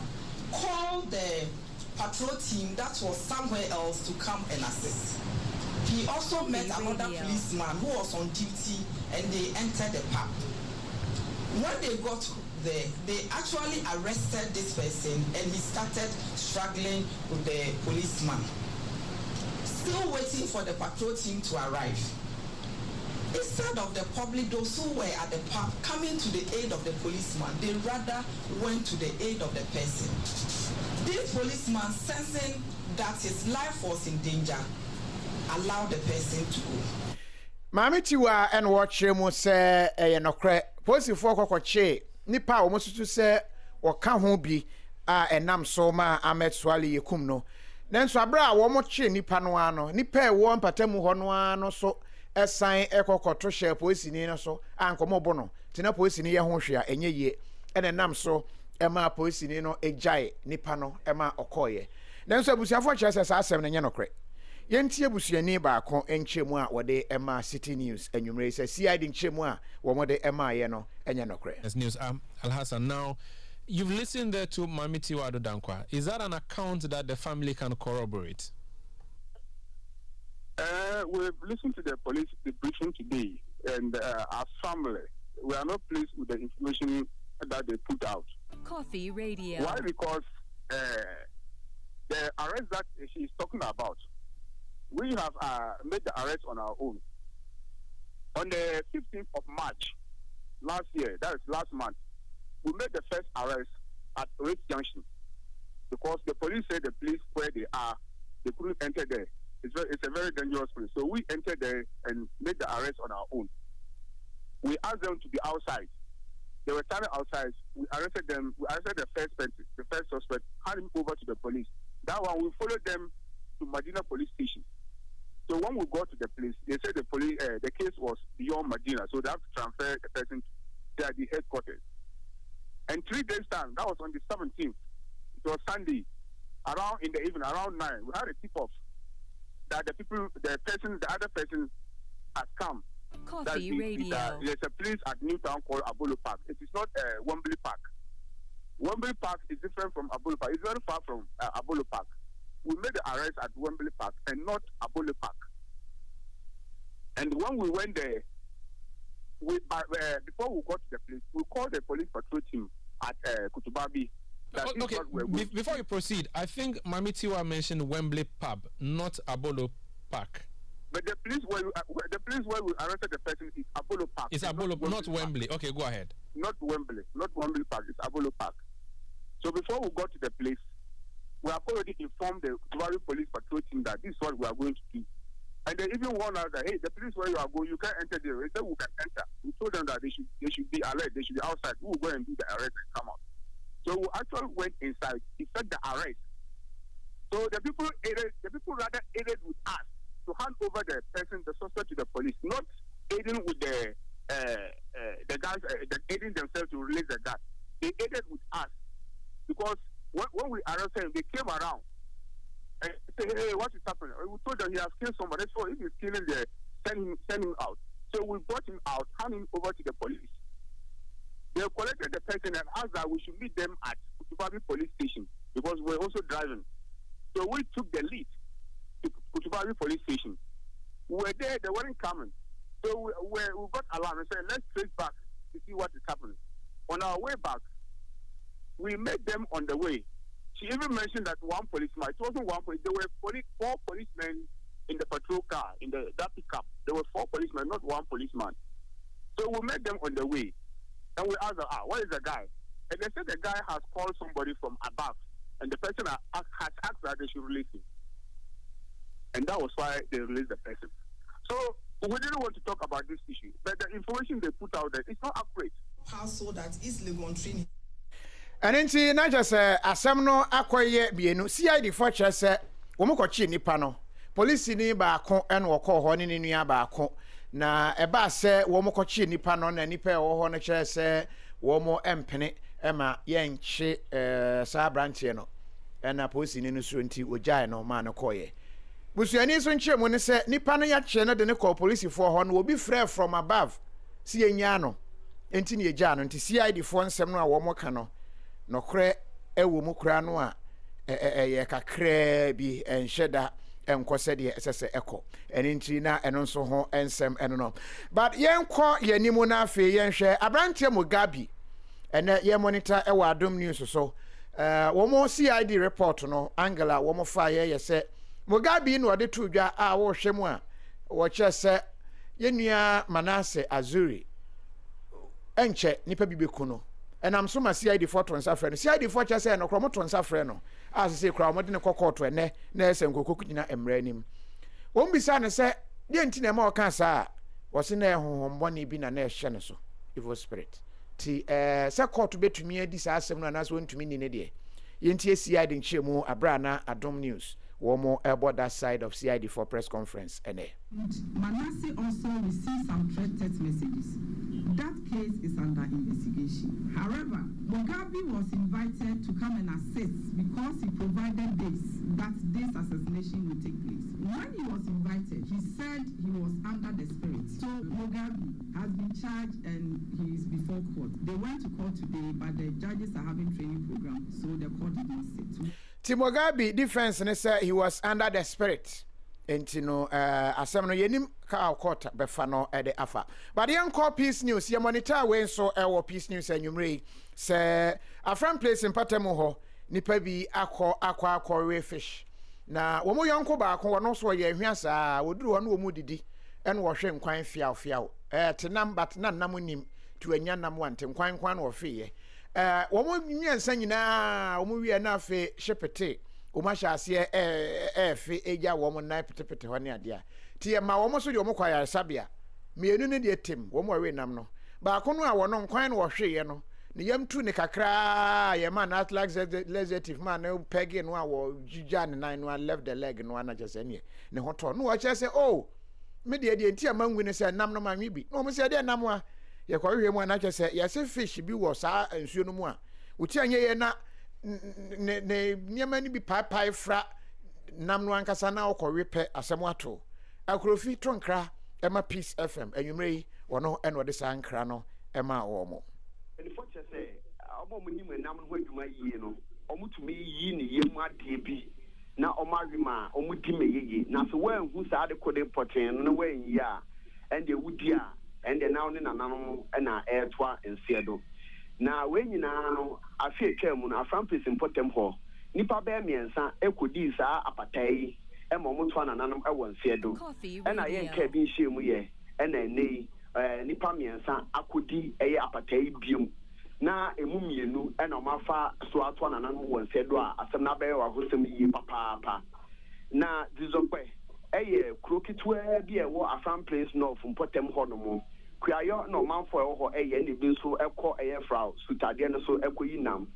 called the patrol team that was somewhere else to come and assist. He also met another policeman who was on duty and they entered the pub. When they got there, they actually arrested this person and he started struggling with the policeman. Still waiting for the patrol team to arrive. Instead of the public, those who were at the pub coming to the aid of the policeman, they rather went to the aid of the person. This policeman, sensing that his life was in danger, allowed the person to go. Mami tiwa and watch him say nokre posi for kokoche nipa omosutu se waka ho bi a enam so ma Ahmed Swali yekum no nenso abra wo mo che nipa no ano nipa e wo mpatamu ho no ano so esan ekokoto she posi ni no so ankomo bo no tena posi ni ye ho hwe a enye ye enam so ema posi ni no ejai nipa no ema okoye nenso abusiafo kire se asem ne nye nokre yentie busuani ba ko enchemu a wode ema City News anwumre se CID enchemu a wo mode ema ye no enye nokre. Yes, news. Al Hassan, now you've listened there to Mamiti Wado Dankwa. Is that an account that the family can corroborate? We've listened to the police debriefing today, and our family, we are not pleased with the information that they put out. KOFI Radio. Why? Because the arrest that she is talking about, we have made the arrest on our own. On the 15th of March last year, that is last month, we made the first arrest at Red Junction because the police said the place where they are, they couldn't enter there. It's a very dangerous place. So we entered there and made the arrest on our own. We asked them to be outside. They were standing outside. We arrested them. We arrested the first person, the first suspect, handed him over to the police. That one, we followed them to Medina Police Station. So when we got to the place, they said the police, the case was beyond Medina, so they have to transfer the person to the headquarters. And 3 days time, that was on the 17th. It was Sunday, around in the evening, around 9. We had a tip-off that the other person has come. KOFI Radio. There's a place at Newtown called Abolo Park. It is not Wembley Park. Wembley Park is different from Abolo Park. It's very far from Abolo Park. We made the arrest at Wembley Park and not Abolo Park. And when we went there, before we got to the place, we called the police patrol team at Kotobabi. Okay, before you proceed, I think Mamitiwa mentioned Wembley Pub, not Abolo Park. But the place where we arrested the person is Abolo Park. It's Abolo, not Wembley. Park. Okay, go ahead. Not Wembley Park. It's Abolo Park. So before we got to the place, we have already informed the Kotobabi police patrol team that this is what we are going to do. And they even warned us that, hey, the place where you are going, you can't enter there. They said we can enter. We told them that they should be alert. They should be outside. We will go and do the arrest and come out. So we actually went inside, effect the arrest. So the people rather aided with us to hand over the person, the suspect, to the police, not aiding with the guys, aiding themselves to release the gun. They aided with us because when we arrested him, they came around and said, "Hey, what is happening?" We told them he has killed somebody, so if he's killing there, send him out. So we brought him out, hand him over to the police. They collected the person and asked that we should meet them at Kutubabi police station because we're also driving. So we took the lead to Kutubabi police station. We were there, they weren't coming. So we got alarm and said, let's trace back to see what is happening. On our way back, we met them on the way. She even mentioned that one policeman, it wasn't one police, there were four policemen in the patrol car, in that pickup. There were 4 policemen, not one policeman. So we met them on the way. And we asked them, what is the guy? And they said the guy has called somebody from above. And the person has asked that they should release him. And that was why they released the person. So we didn't want to talk about this issue. But the information they put out there, it's not accurate. Household that is Legontrini. And then not just asem no akoye bienu CID for chese womokochi nipa no police ni ba ko en wo ko ho ni nua ba ko na eba se womokochi nipa no na nipa wo ho no chese womo empene ema yenchi sa branch no na police ni no so nti ojai no ma no koye busuani so nchemu ne se nipa no ya che no de ne ko police for ho no obi frɛ from above si enya no enti ne eja no nti CID for nsem no a womo ka no no kre ewo mu kra no a ye kakra bi enhyeda enkose de esese eko eninti na eno nso ho ensem eno no but yenkọ yanimu na afi yenhwe abrantie mu gabi ene ye monitor ewo adom news so wo mo CID report no angela wo mo fa ye se mugabi no de tudwa a wo hwe mu a wo che se yenua Manase Azuri enche nipa bibeku no and I'm so my CID for transfer. CID for just no chromoton transfer no. As I say, crowd ne kokoto ene na ese nkokoku nyina emre nim. Won bisa ne se de ntina ma oka sa wose na ehonhombone bi na na ehye ne so. Evil spirit. Ti se court betumi adi sa asem no na so ntumi ni ne de. Yenti CID nchemu abra na Adom News. Womo about that side of CID for press conference ene. Manase also received some threat text messages. That case is under investigation. However, Mugabe was invited to come and assist because he provided dates that this assassination would take place. When he was invited, he said he was under the spirit. So Mugabe has been charged and he is before court. They went to court today, but the judges are having training program, so the court did not sit. Mugabe defense ne say he was under the spirit. Enti no asem no yenim ka court befa no de afa but yen call Peace News ye monitor we so wo Peace News anwumre say afran place in Patemu ho nipa bi akọ we fish na wo mo yonko ba ko no so ye hwiasa woduru ho no mu didi en wo hwe nkwan fiaw tenam but na nam nim to anya nam wante nkwan no wo fe ye wo mo nyansa nyina wo mo wie na fe shepete umasha ase fe eja wo mo nai petepete ho ne ade a tie ma wo mo so de wo mo kwaya sabia mienu ne de tem wo mo we nam no ba ko no a wo no nkwan no wo hwe ye no ne yam tu ne kakra ye man at legislative man no pegi no a wo jija ne nine no left the leg no na just ne ho to no wo che say oh me de ntia mangu ne say nam no ma nwi bi no mo say de nam a ye kwa hwe mu na che say ye say fish bi wo sa nsuo no mu a uti anye ye na ne niamani bi pai fra nam no ankasa na okɔwe pɛ asɛm ato akrofi tonkra ema Peace FM anwumre wono eno de sa nkra no ema wo mo elifo che se omo mu nim nam no adwuma yie no omo tumi yi ne yem ade bi na omo awima omo di meyeye na so wan hu sa de kode poten no wan yi a ende wudi a ende na one nananom na etwa nsiedo na we nyina no afie twam no aframpes impotem ho nipa be miensa ekodi saa apatai e momoto ananam e wonsiedo e na ye nka bi nhyiemu ye e na nei nipa miensa akodi eye apatai biom na emu mienu e na mafa so ato ananam wonsiedo a asem na be wa hosem yi papa na dizokwe eye krokitwa bi e wo aframpes no impotem ho no mo kuayo no manfo ho eye ne bi so ekọ eye frau sutade no so ekoyi nam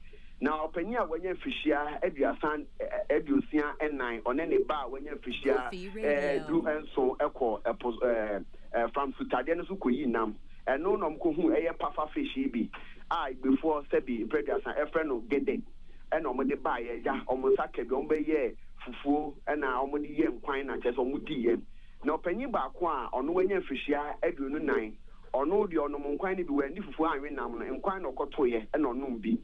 Now, Penya, when you fishia, Eduasan, Edusia, and 9, on any bar when you fishia, do and so echo from Sutadian Sukuyinam, and no nom kuhu a puffer fishy be. I before Sebi, Predasan, a friend of Gede, and on the buy, ya almost a kebombe ye, fufu, and I almost yem quine and just omudi. Now, Penny Bakwa, on when you fishia, Edu 9, or no, the on quine be when if I win and quine or cotoye, and on numbi.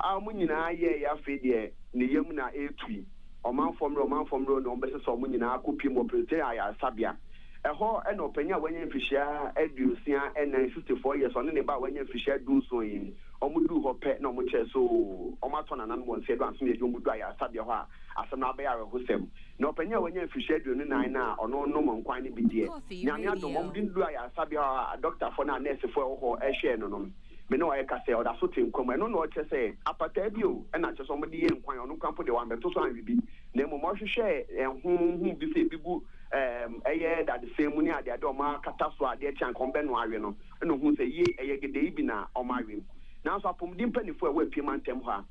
Munina ye ya fede ne yamuna etui oman from road no bese so munina akopie mo prete aya sabia eho e no panya wanya mfihia edusia and 64 years on ne ba wanya mfihia du so yin omudu ho pe na omuche so omato na nan mo nse do anso ne omudu aya sabia ho a asana ba ya hosem no panya wanya mfihia du no nan na ono no mo nkwan ne bidie nyame adom omudu aya sabia doctor for na nurse for ho e hwe no me no I can say or that's what in come no no say apatebio and not just somebody in kwan on campo de one beto so an bi na mo mo hwehwe hu bi se bigu that the same money ade ade o ma kata so ade chan kombe no awe no no hu say ye gede bi na o ma awe now so apom di mpanifo we pie mantem ha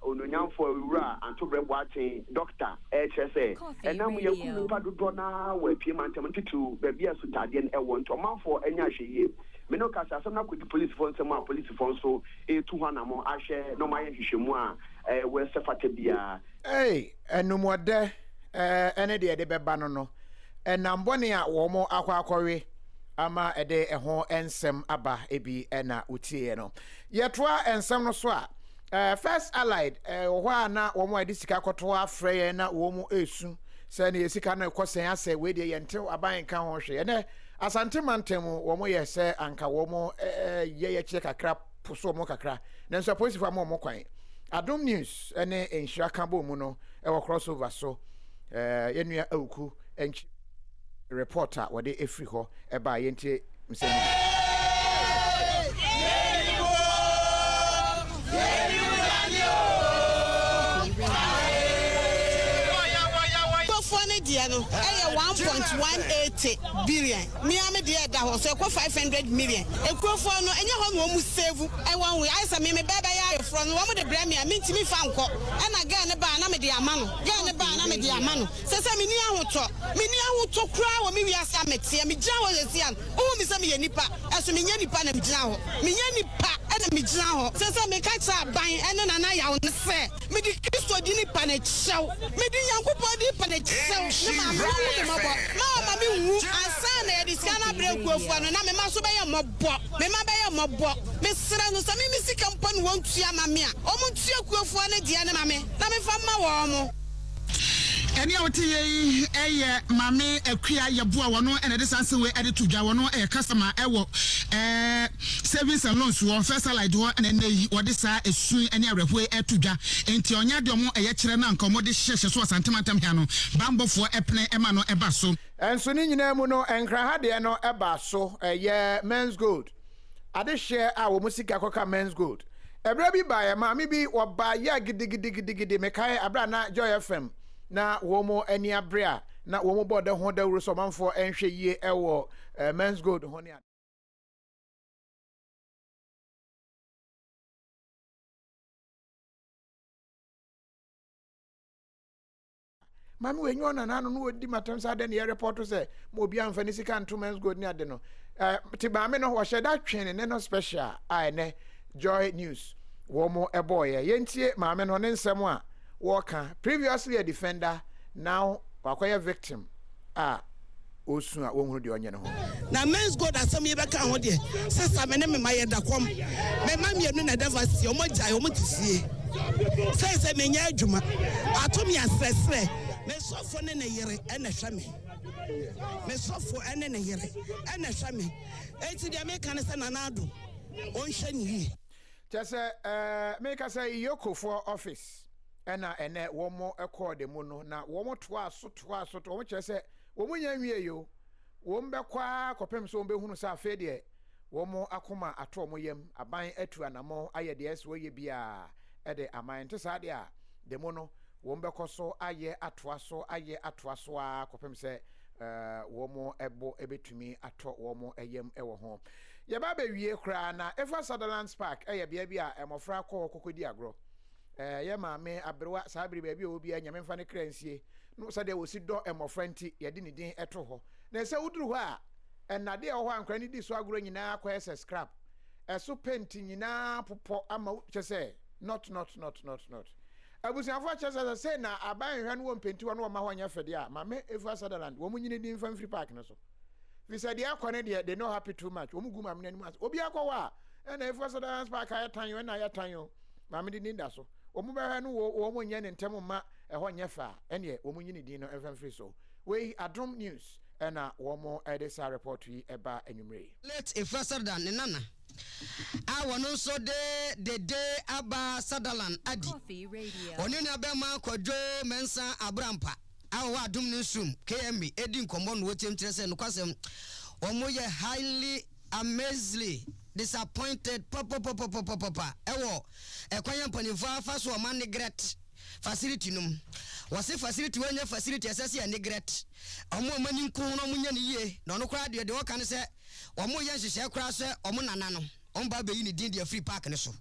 ononyamfo awura anto brebo aten doctor HSA and now we yakunu pa dodo na we pie mantem titu be bia so tade en e won to manfo anya hweye me no kasa some na kodi police force ma police force so e tu hana mo ahye no ma ye hwehwemu a we sefate bia enumode ene de beba no enambone a wo mo akwakowe ama ede eho ensem aba ebi ena utie no yetoa ensem no so a first allied ho na wo mo ade sika koto afre na wo mo esu se na sika na kosen ase we de yentew aban kan ho hwe ene asante mantem wo mo yese anka wo mo ye chie kakra poso mo kakra nanso police fa mo kwan Adom News ene enhira kabo mu no e wo crossover so yenua awuku enchi reporter wode efri ho e ba yentie mseni no 1.180 billion me am dey da ho so 500 million ekrofo no enye ho no mu save e wan we I say me baba ya from no mo de bra me ntimi fa nko e na ga ne ba na me de ama no ga ne ba na me de ama no se me ni ahoto kura wo me wi asa metie me gina ho yesian o mi se me ye nipa eso me nya nipa na me gina ho me nya nipa e na me gina ho se me ka cha ban e no na ya wo ne se me di Kristo di nipa na chew me di Yankopon di pa na chew Mama mi wu ansa na edi sika break ofu ano na me ma so be ye mobo me sra no sa me sika mpa no won tua ma me a o mo tua kuofu ano dia ne ma me na me fa ma wo mo eni awti ye eye mame akua yeboa wono ene de sanse we ede to dwa wono customer ewo savings and loans wo first allied wo ene nei wo de sa esu ene awerefo eto dwa enti onya de mo eye kire na nka mo de hyehye so santimantem hia no bambofo epne ema no eba so enso ni nyina mu no enkra ha de no eba so ye men's gold ade share a wo musika koka men's gold ebra bi ba ye ma mi bi wo ba ya gidigidi mekai abra na Joy FM na womo eni abrea na womo bode ho da wuro so manfo enhwe yie ewo men's gold ho ne mami we nyona na no odi matam sa de ne report say mo bia mfa ni sika nto men's gold ne ade no ti ba me no ho sheda twene ne no special ai ne Joy News womo eboye yentie mami no ne nsem a worker previously a defender now wakwaya victim osu a wonhuru de onye ne ho na men's gold asem ye beka ho de sister me ne me maye da kom me ma mienu na davasi o mo jai o mo tisie say me nya adwuma atom ya sresre me sofo ne yere ene hwe me sofo ene ne yere ene hwe me enti de me kan se na nado on hwe ni yi just make us say yoko for office ena ene womo ekọ de mu no na womo toa so womo kire se womo nya nwie yo wom bekwa kopem so wombe hunu sa afa de womo akoma ato mo yam aban atu anamo aye de eso ye bia e de aman te sa de a de mu no wom bekoso aye atoa so a kopem se womo ebo ebetumi ato womo eyam ewo ho ye ba be wie kra na Efa Sutherland Park eye bia bia emofra kokodi agro ye maame abrewa sabri baby obi anya memfa ne kransie no so de wosi do emofranti ye de ne din eto ho na se wuduru ho a enade ho ankra ni di so agoro nyina akwa ese scrap eso paint nyina popo ama chese not abusiafo chese say na aban hwa no paint wo no ma ho anya fede a maame efu Sutherland wo munyine din fa free park no so fi said they akwa ne de they no happy too much wo mugu maame nani mas obi akwa wa na efu Sutherland park ayatan yo na ayatan yo maame di ninda so omu ba no wo mo nya ne ntem ma ho nya fa ene wo mu nyini din no efan free so we Adom News na wo mo edisa report yi eba anwumre let a faster than nana I want also the day aba Sutherland adi KOFI Radio oni na be ma kwadwo mensa abrampa awo Adom News room KMB edi nkombo no wotem tirese no kwasem omo ye highly amazingly disappointed papa ewo ekwanya mpanifo afa so man neglect facility num wase facility wanya facility asase ya neglect omo mani nko no munya ne yie na no kra de wo kan se omo ye nhyehyɛ kra so omo nana no on ba be yi ne din de free park ne so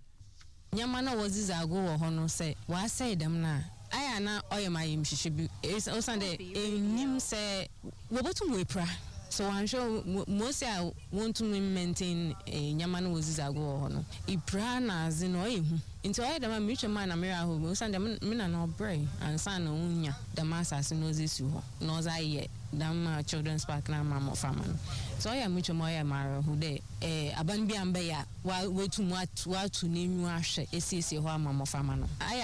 nyama na wozizago wo ho no se wa say dem na aya na oyemayim hyehyɛ bi osande enim se wobotum we pra so I'm sure most are want to maintain a Yaman was Zago. Iprana zino into I am a mutual man, America who send them mina no bray and son unya, the master knows this you knows I yet, damn children's park na mamma farman. So I am mutual moya mara who day a banbian beya while way too much to name you ash a CC hoa mamma farman. I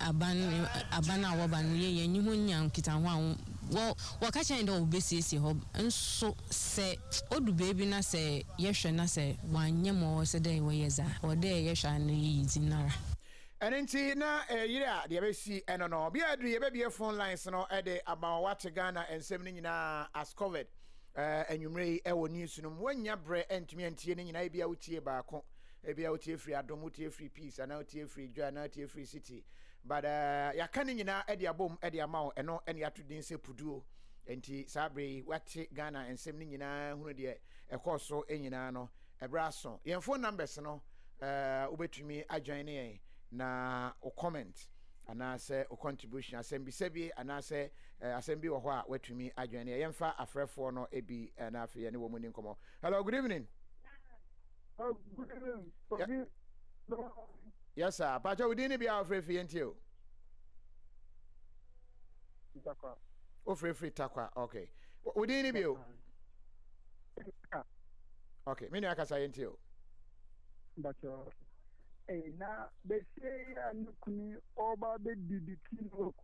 abana waban ye and you young kitan. Well, what catch I know BCC hub and so say, oh, do baby na say, yes, na say, 1 year more a day, where is that? Or there, yes, I need in there. And in na yeah, the ABC and no, be a baby phone lines no ede about what Ghana and 7 as covered. And you may ever news no when ya bre and me and tien in I out here back. Ebi out here free, Adom out here free peace, and out here free joy, and out here free city. But ya canning in Eddie Abom, Eddie Amau, and no any atu din se pudu. Enti Sabri, Wati Ghana and 7 who dear a course so any no a brasso. Your phone numbers no ube to me I join na o comment and I say o contribution assembly sebi and I say assembly or what wait to me I join yemfa afre for no ebi and afi any woman in come. Hello, good evening. Good evening. Yes, sir. But you didn't be out free until. Oh, free takwa. Okay. We didn't be. Okay. Many I can say until. But now they say I'm looking over the DDT work.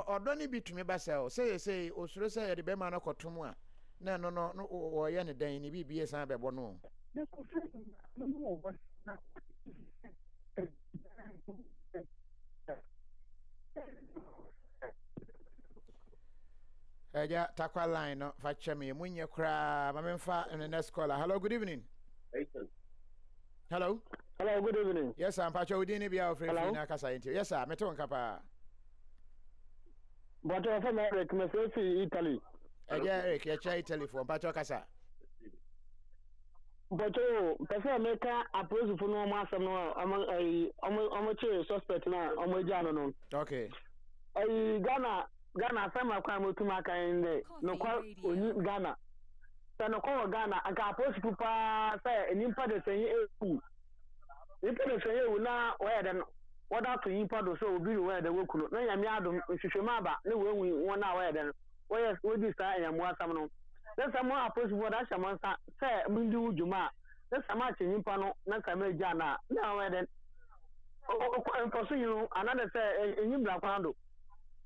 Or don't it be to me, Bassel? Say, or should I say the Bema no Cotumua? No, or any day in the BBS and Bebono. Yeah, Takwa line, no, Fachemi, Munya Cra, Mamma, and the next caller. Hello, good evening. Hello. Hello, good evening. Yes, I'm Pacho. We didn't be out for Nakasa. Yes, sir. Meton Kappa. But I from Eric, Italy. Eric, your child telephone, Pacho Casa. But person make a pose for no master no among a suspect now on my jano. Okay. Ghana, some of crime to make in the no call Ghana. No call Ghana, and can post Pupa say an impact say, if you say you now where then what out to impact so be where the work. No, I'm Yadum, Shimaba, no way 1 hour then. Where would this time and more some? There's some more post what I shall say, Mindu Juma. There's a match in Impano, not a Jana. Now where then. Oh, for you another say in Black Pando.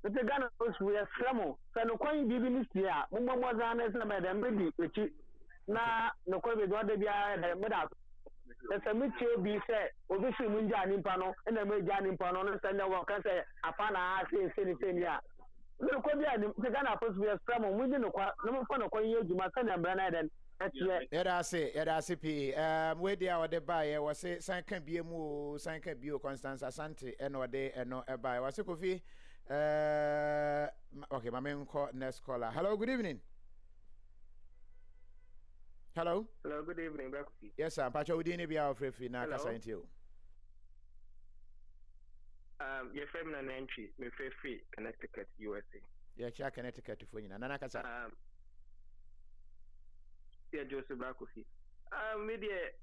The Ghana we are Slamo, so no coin giving this year. Mumma was honest about them, maybe, which na no coin with what they are made up. There's a mutual be said, obviously, Munjan in Pano, and the Majan in Pano, and the work can say, Apana, say, yeah. No coin the Ghana post we are Slamo, we didn't no fun of coin you must send them Bernard and I say, where they are the buyer was say, San can be a move, San can be a Constance Asante, and no day, and no a buyer was a coffee. Okay, my main call next caller. Hello, good evening. Hello. Hello, good evening, Bakufi. Yes, sir. Pacho, we didn't be our free na kasa into. Your feminine entry, me free Connecticut, USA. Yeah, check Connecticut for you. Nana kasa. Yeah, Joseph Bakufi. Media,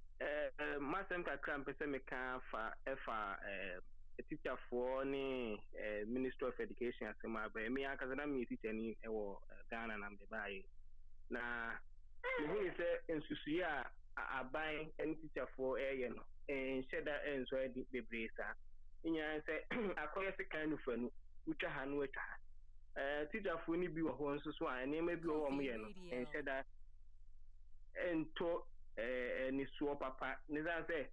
Masem Kakram Pesemeka for a teacher for any Minister of Education as my baby. Me, I can't teach any Ghana and the buy. Now, who is in Susia, I buy any teacher for a and shed that ends where the bracer. In your answer, I call it a kind of fun, which I had no teacher for any be a horn so and name maybe over me and said that and to any swap apart. Nizan say,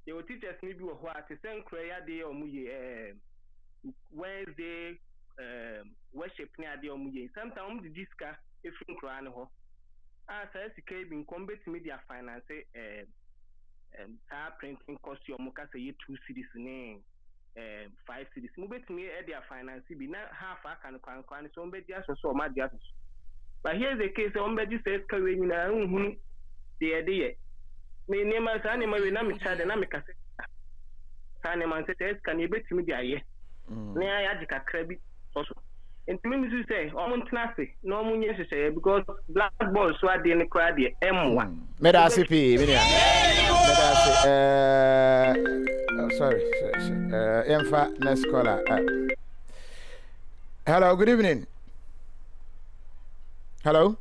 they will teach us maybe what to send prayer day or Wednesday worship near the Omuye. Sometimes the discuss if you crown ho. As I say, in combat media finance printing costume, say 2 cities name. 5 cities. Move to me at their finance be not half I can so so much. But here's the case somebody says carrying the idea. Me name as animal in a child and Amica. Animal says, can you bet me the idea? Near Yajika Crabby also. And to me, you say, almost nothing, no more necessary because black balls so I didn't cry the M1. Medasipi, sorry. Emfa, next caller. Hello, good evening. Hello.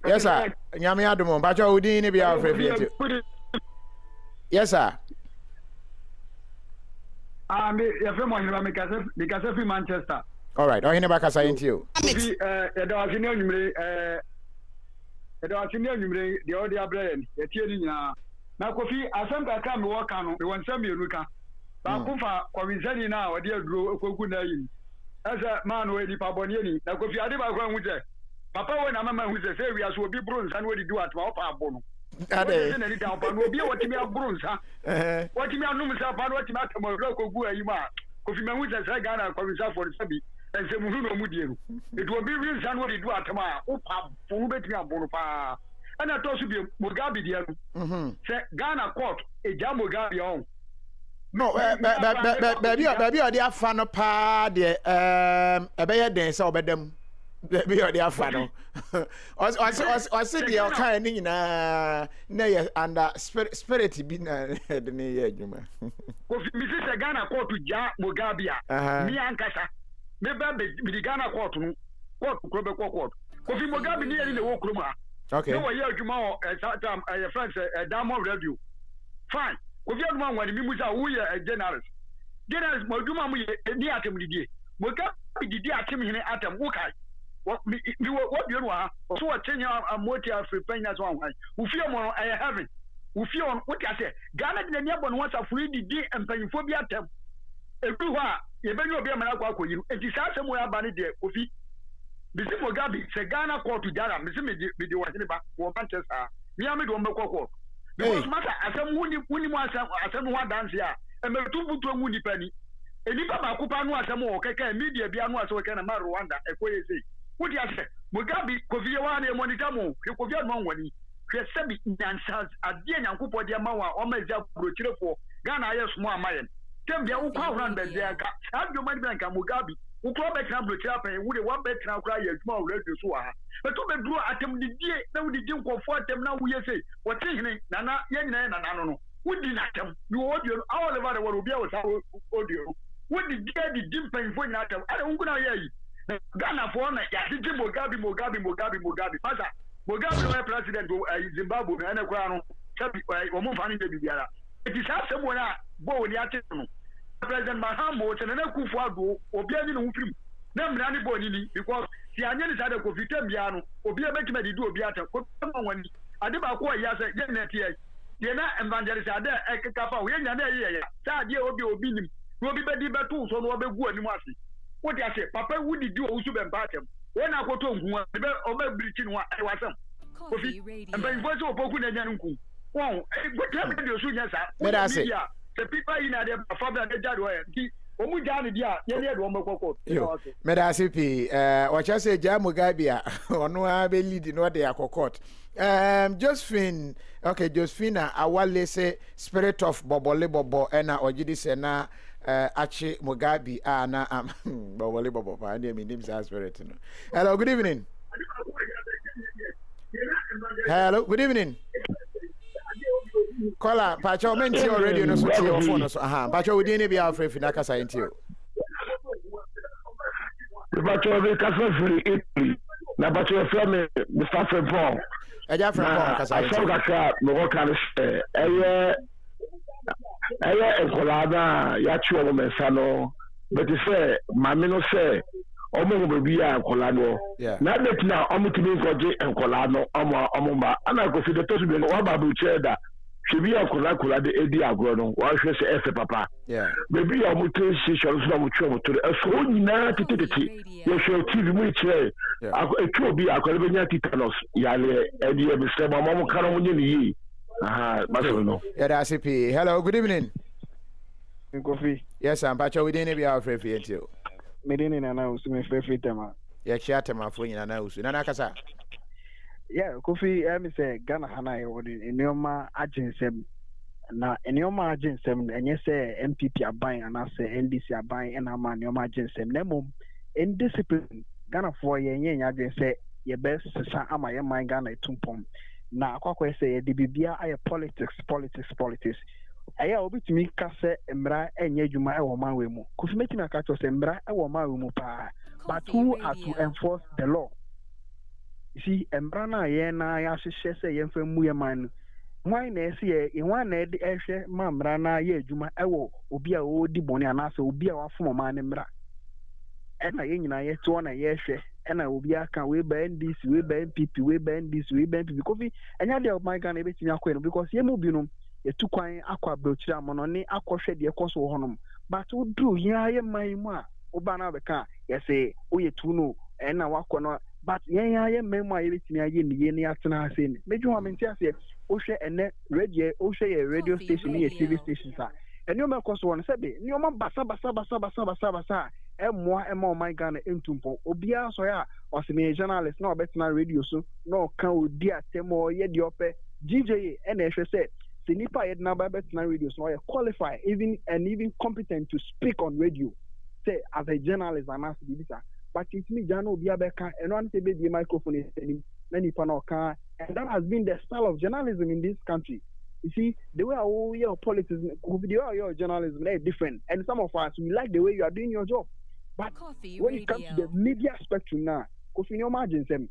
Yes, sir. Nyami Adumo, Bacho Udini be our friend. Yes, sir. Your friend was because of Manchester. All right. Oh, he never can say into you. The audio brain, the tearing now. Kofi, I think I come work on the one semi Luka. Bakufa, or is any now, a dear grow Kokuna. As a man who is the Paboniani, now Kofi, I never go with that. Papa, when I'm a man who says, we are so be bronze and what do you do at Papa? What is any down, but will be what you are bronze, huh? What you are no myself, and what you matter more local Gua you are. Kofi Mamus as I got a commissar for the Sabi, and say Muno Mudio. It will be real son what you do at Tama, Opa, Fubetia Bonapa. And I told you, Mugabe, dear. Ghana court, a jam Mugabe on. No, baby, are there fan of pa, dear, a bear dance over them. Baby, are there fan of. I said, you're kind of nay, and spirit be the near Juma. Mrs. Ghana court to Ja Mugabe, me and Casa. Maybe the Ghana court, Quebec court. Kofi Mugabe near in the walk room. Okay. No, here tomorrow, your friends, a Damo review. Fine. If you have one, we must have a generous. Generous, Moduma, the atom did. Mugabe did the atom in atom. What you know, so a 10 year multi African as one. Who feel more, I haven't. Who feel what I say. Ghana did never once a free D and paying for the atom. Everywhere, you better be a man. It is somewhere about it, Kofi. Mr. Mugabe, say Ghana court to Jara, Mr. Video was Manchester. Miami don't make court. Because matter, as some one dance here, and the two put to a moody penny. And if I'm a Kupano as a more, media be so can a Rwanda, a quay say. What do you say? Mugabe, Kovian and Monitamo, Kovian Money, Cresabi dancers at the end of Kupo Diamawa, or my job, for Ghana, yes, more million. Tell me, who can't run there. Have your money bank Mugabe. Who club back now, and would one bet now cry a small red to Sua. But to be drew at them the day, now the Jim comfort them now, we say, what is it? Nana, Yan, and I don't know. What did not them? You audio all over the world will be our audio. What did the Jim pay for not? I don't know. Ghana for Mugabe. Mother, Mugabe, president of Zimbabwe, and a crown, or move on in the Biara. It is someone, Bo, the President Mahamo and an Kufuago or Bianin Ufim. Them Rani Bonini because the Anian is at a Kofi Tembiano or be a better to do Biata. One I did about what Yasa Yenetia. Yena evangelists are there, Ekapa, Yena, Sadia Obi, will be better tools on what they would Nimasi. What I say, Papa would do also be batem. When I go to over breaching what I was Kofi and by voice of Pokun and Yanku. Oh, what happened to you, sir? The people in the father, the judge, omu jani dia ye le do mo kokko medasi pi o cha say ja Mugabe ono a be lead no dey akokot Josephine okay Josephine awale say spirit of bobole bobo na ojidi se na achi Mugabe na bobole bobo pa dey mean him spirit no. Hello, good evening. Hello, good evening. Caller, Pacho, menti your radio no so your phone no so. Pacho, we didn't be afraid for nakasa into you. Pacho, we kasa free Italy. Na Pacho from Mr. Frempong. Eja Frempong kasa into. Aso kasa mo kan eye enkolada ya chi omo mensa no. But say mami no say omo go be enkola no. Na that now omo timi go je enkola no omo ba. Ana go fi the to be no wa ba bu cheda. She be a kula de edi agro wa hwe se efe papa baby ya mutu si shoro so mutu mutu so nyina tititi ye show TV mu chire etu obi akole benya titanos ya le edi e be se mama mu kara mu nyini yi baso no that's it. Hello, good evening. Kofi. Yes, I'm Pacho. We didn't be our friend for you. Me didn't na usu me free tema. Yeah, chat tema for you na usu. Na kasa. Yeah, Kofi, me say Ghana hana e wodi enioma aginsem na enioma aginsem enye say MPP aban and say NDC aban and ama enioma aginsem na mom indiscipline Ghana for yenye agen say ye best sesa ama ye man Ghana etumpom na akwakwa say ye bibia aye politics aya obitumi ka say emra enye adwuma e wo man we mu Kofi metimi aka cho say emra e wo man we mu pa but who are to enforce the law? See, Embrana yena ya shese ye mfemu ye man. Why na esi ye wan na de ehwe mamrana ye adwuma ewo obi a odi boni anase obi a wafo man ne mra. E na ye nyina ye to na ye hwe e na obi aka we ba NDC we ba MPP we ba NDC we ba MPP Kofi enya de my Ghana ebetimi akwa no because ye mu bi no ye tu kwan akwa brochira mo no ne akohwe de ekoso ho no but udru ye man mu a oba na be ka ye say oye tu no e na wakọ no but ye memo a yebetimi aye ni ye ni atena ase ni meju wa menti ase o hwe ene radio o hwe ye radio station ni ye TV station sa eni o mekoso won se be ni o ma basa e mo o my Ghana entumpo obi a so ya o se me journalist na obetena radio so na o kan odi atemo ye de ope DJ ene hwe se nipa ye na betena radio so ye qualify even competent to speak on radio say as a journalist and as a but it's me Jano Biabeka and one say baby microphone is many panoka and that has been the style of journalism in this country. You see, the way your politics video your journalism is different. And some of us we like the way you are doing your job. But when it comes to the media spectrum now, Kofi no margin them.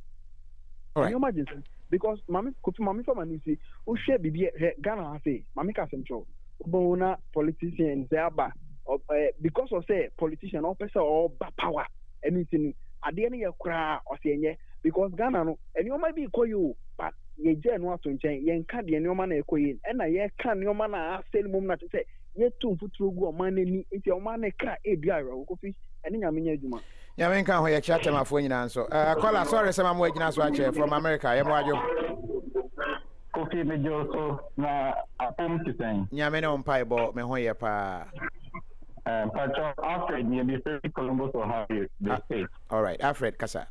No margin because Kofi Mami for man see who share bibi Ghana say Mami Kasemcho. Bona politicians thereby because of say politician or person or power. Anything at the end of your cry or saying because Ghana no and you might be call you but ye jen want to change yen can the new man equate and I can your man sell mum not to say ye 2 foot through go money if your man cry a biara Kofi and I mean juma ya men kan ho ye chat ma fo nyina so caller sorry say mam wagina so ache from America ye mo ajo Kofi me jo so na apom ti sen nya me no mpai bo me ho ye pa Pacho, Alfred, you be very Columbus or how you say. All right, Alfred, Kasa.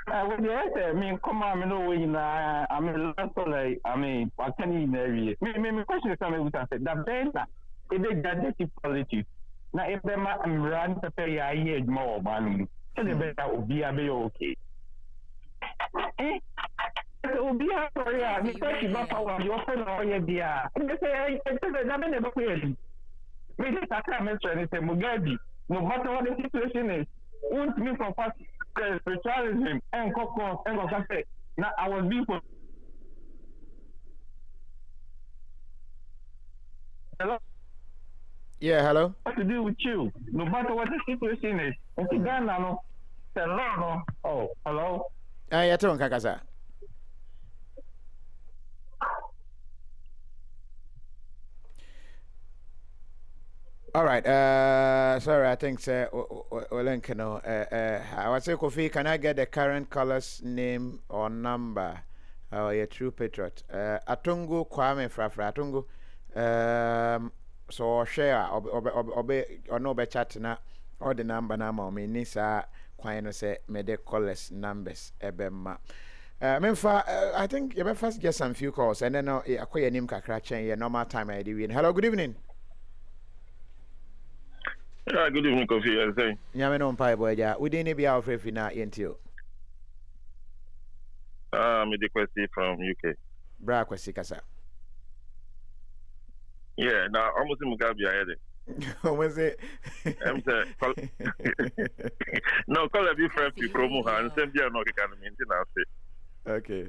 When you say, come on, I know when I mean, what can you marry? My question is coming with answer. The better, if they got this politics, now if them run to pay a year more money, so the better will be okay. Obi a sorry, me say not power, you open all your dear. And they say, I never quit. We just can't mention it. Mugabe, no matter what the situation is, won't me from past spiritualism and cocoa and cafe. Now I was being for. Hello. Yeah, hello. What to do with you? No matter what the situation is, in Ghana, no. Hello. Oh, hello. Yeah, turn Kakasa. All right. Sorry, I think I was saying, Kofi, can I get the current caller's name or number? Oh, yeah, true patriot. Atungu Kwame Frafra. Atungu. so share or no be chat na or the number na ma me ni sa kwan no say me de callers numbers ebema I think you better first get some few calls and then akoya nim kakra chen ye normal time I do. Hello, good evening. Yeah, good evening, Kofi. I say. Nyame no mpa boy ja. We didn't be out free na yentio. Me the question from UK. Bra kwesi kasa. Yeah, now almost Mugabe ahead. Almost it. I'm saying, no, call a bit friend, you promo, and send you no can maintain. Okay.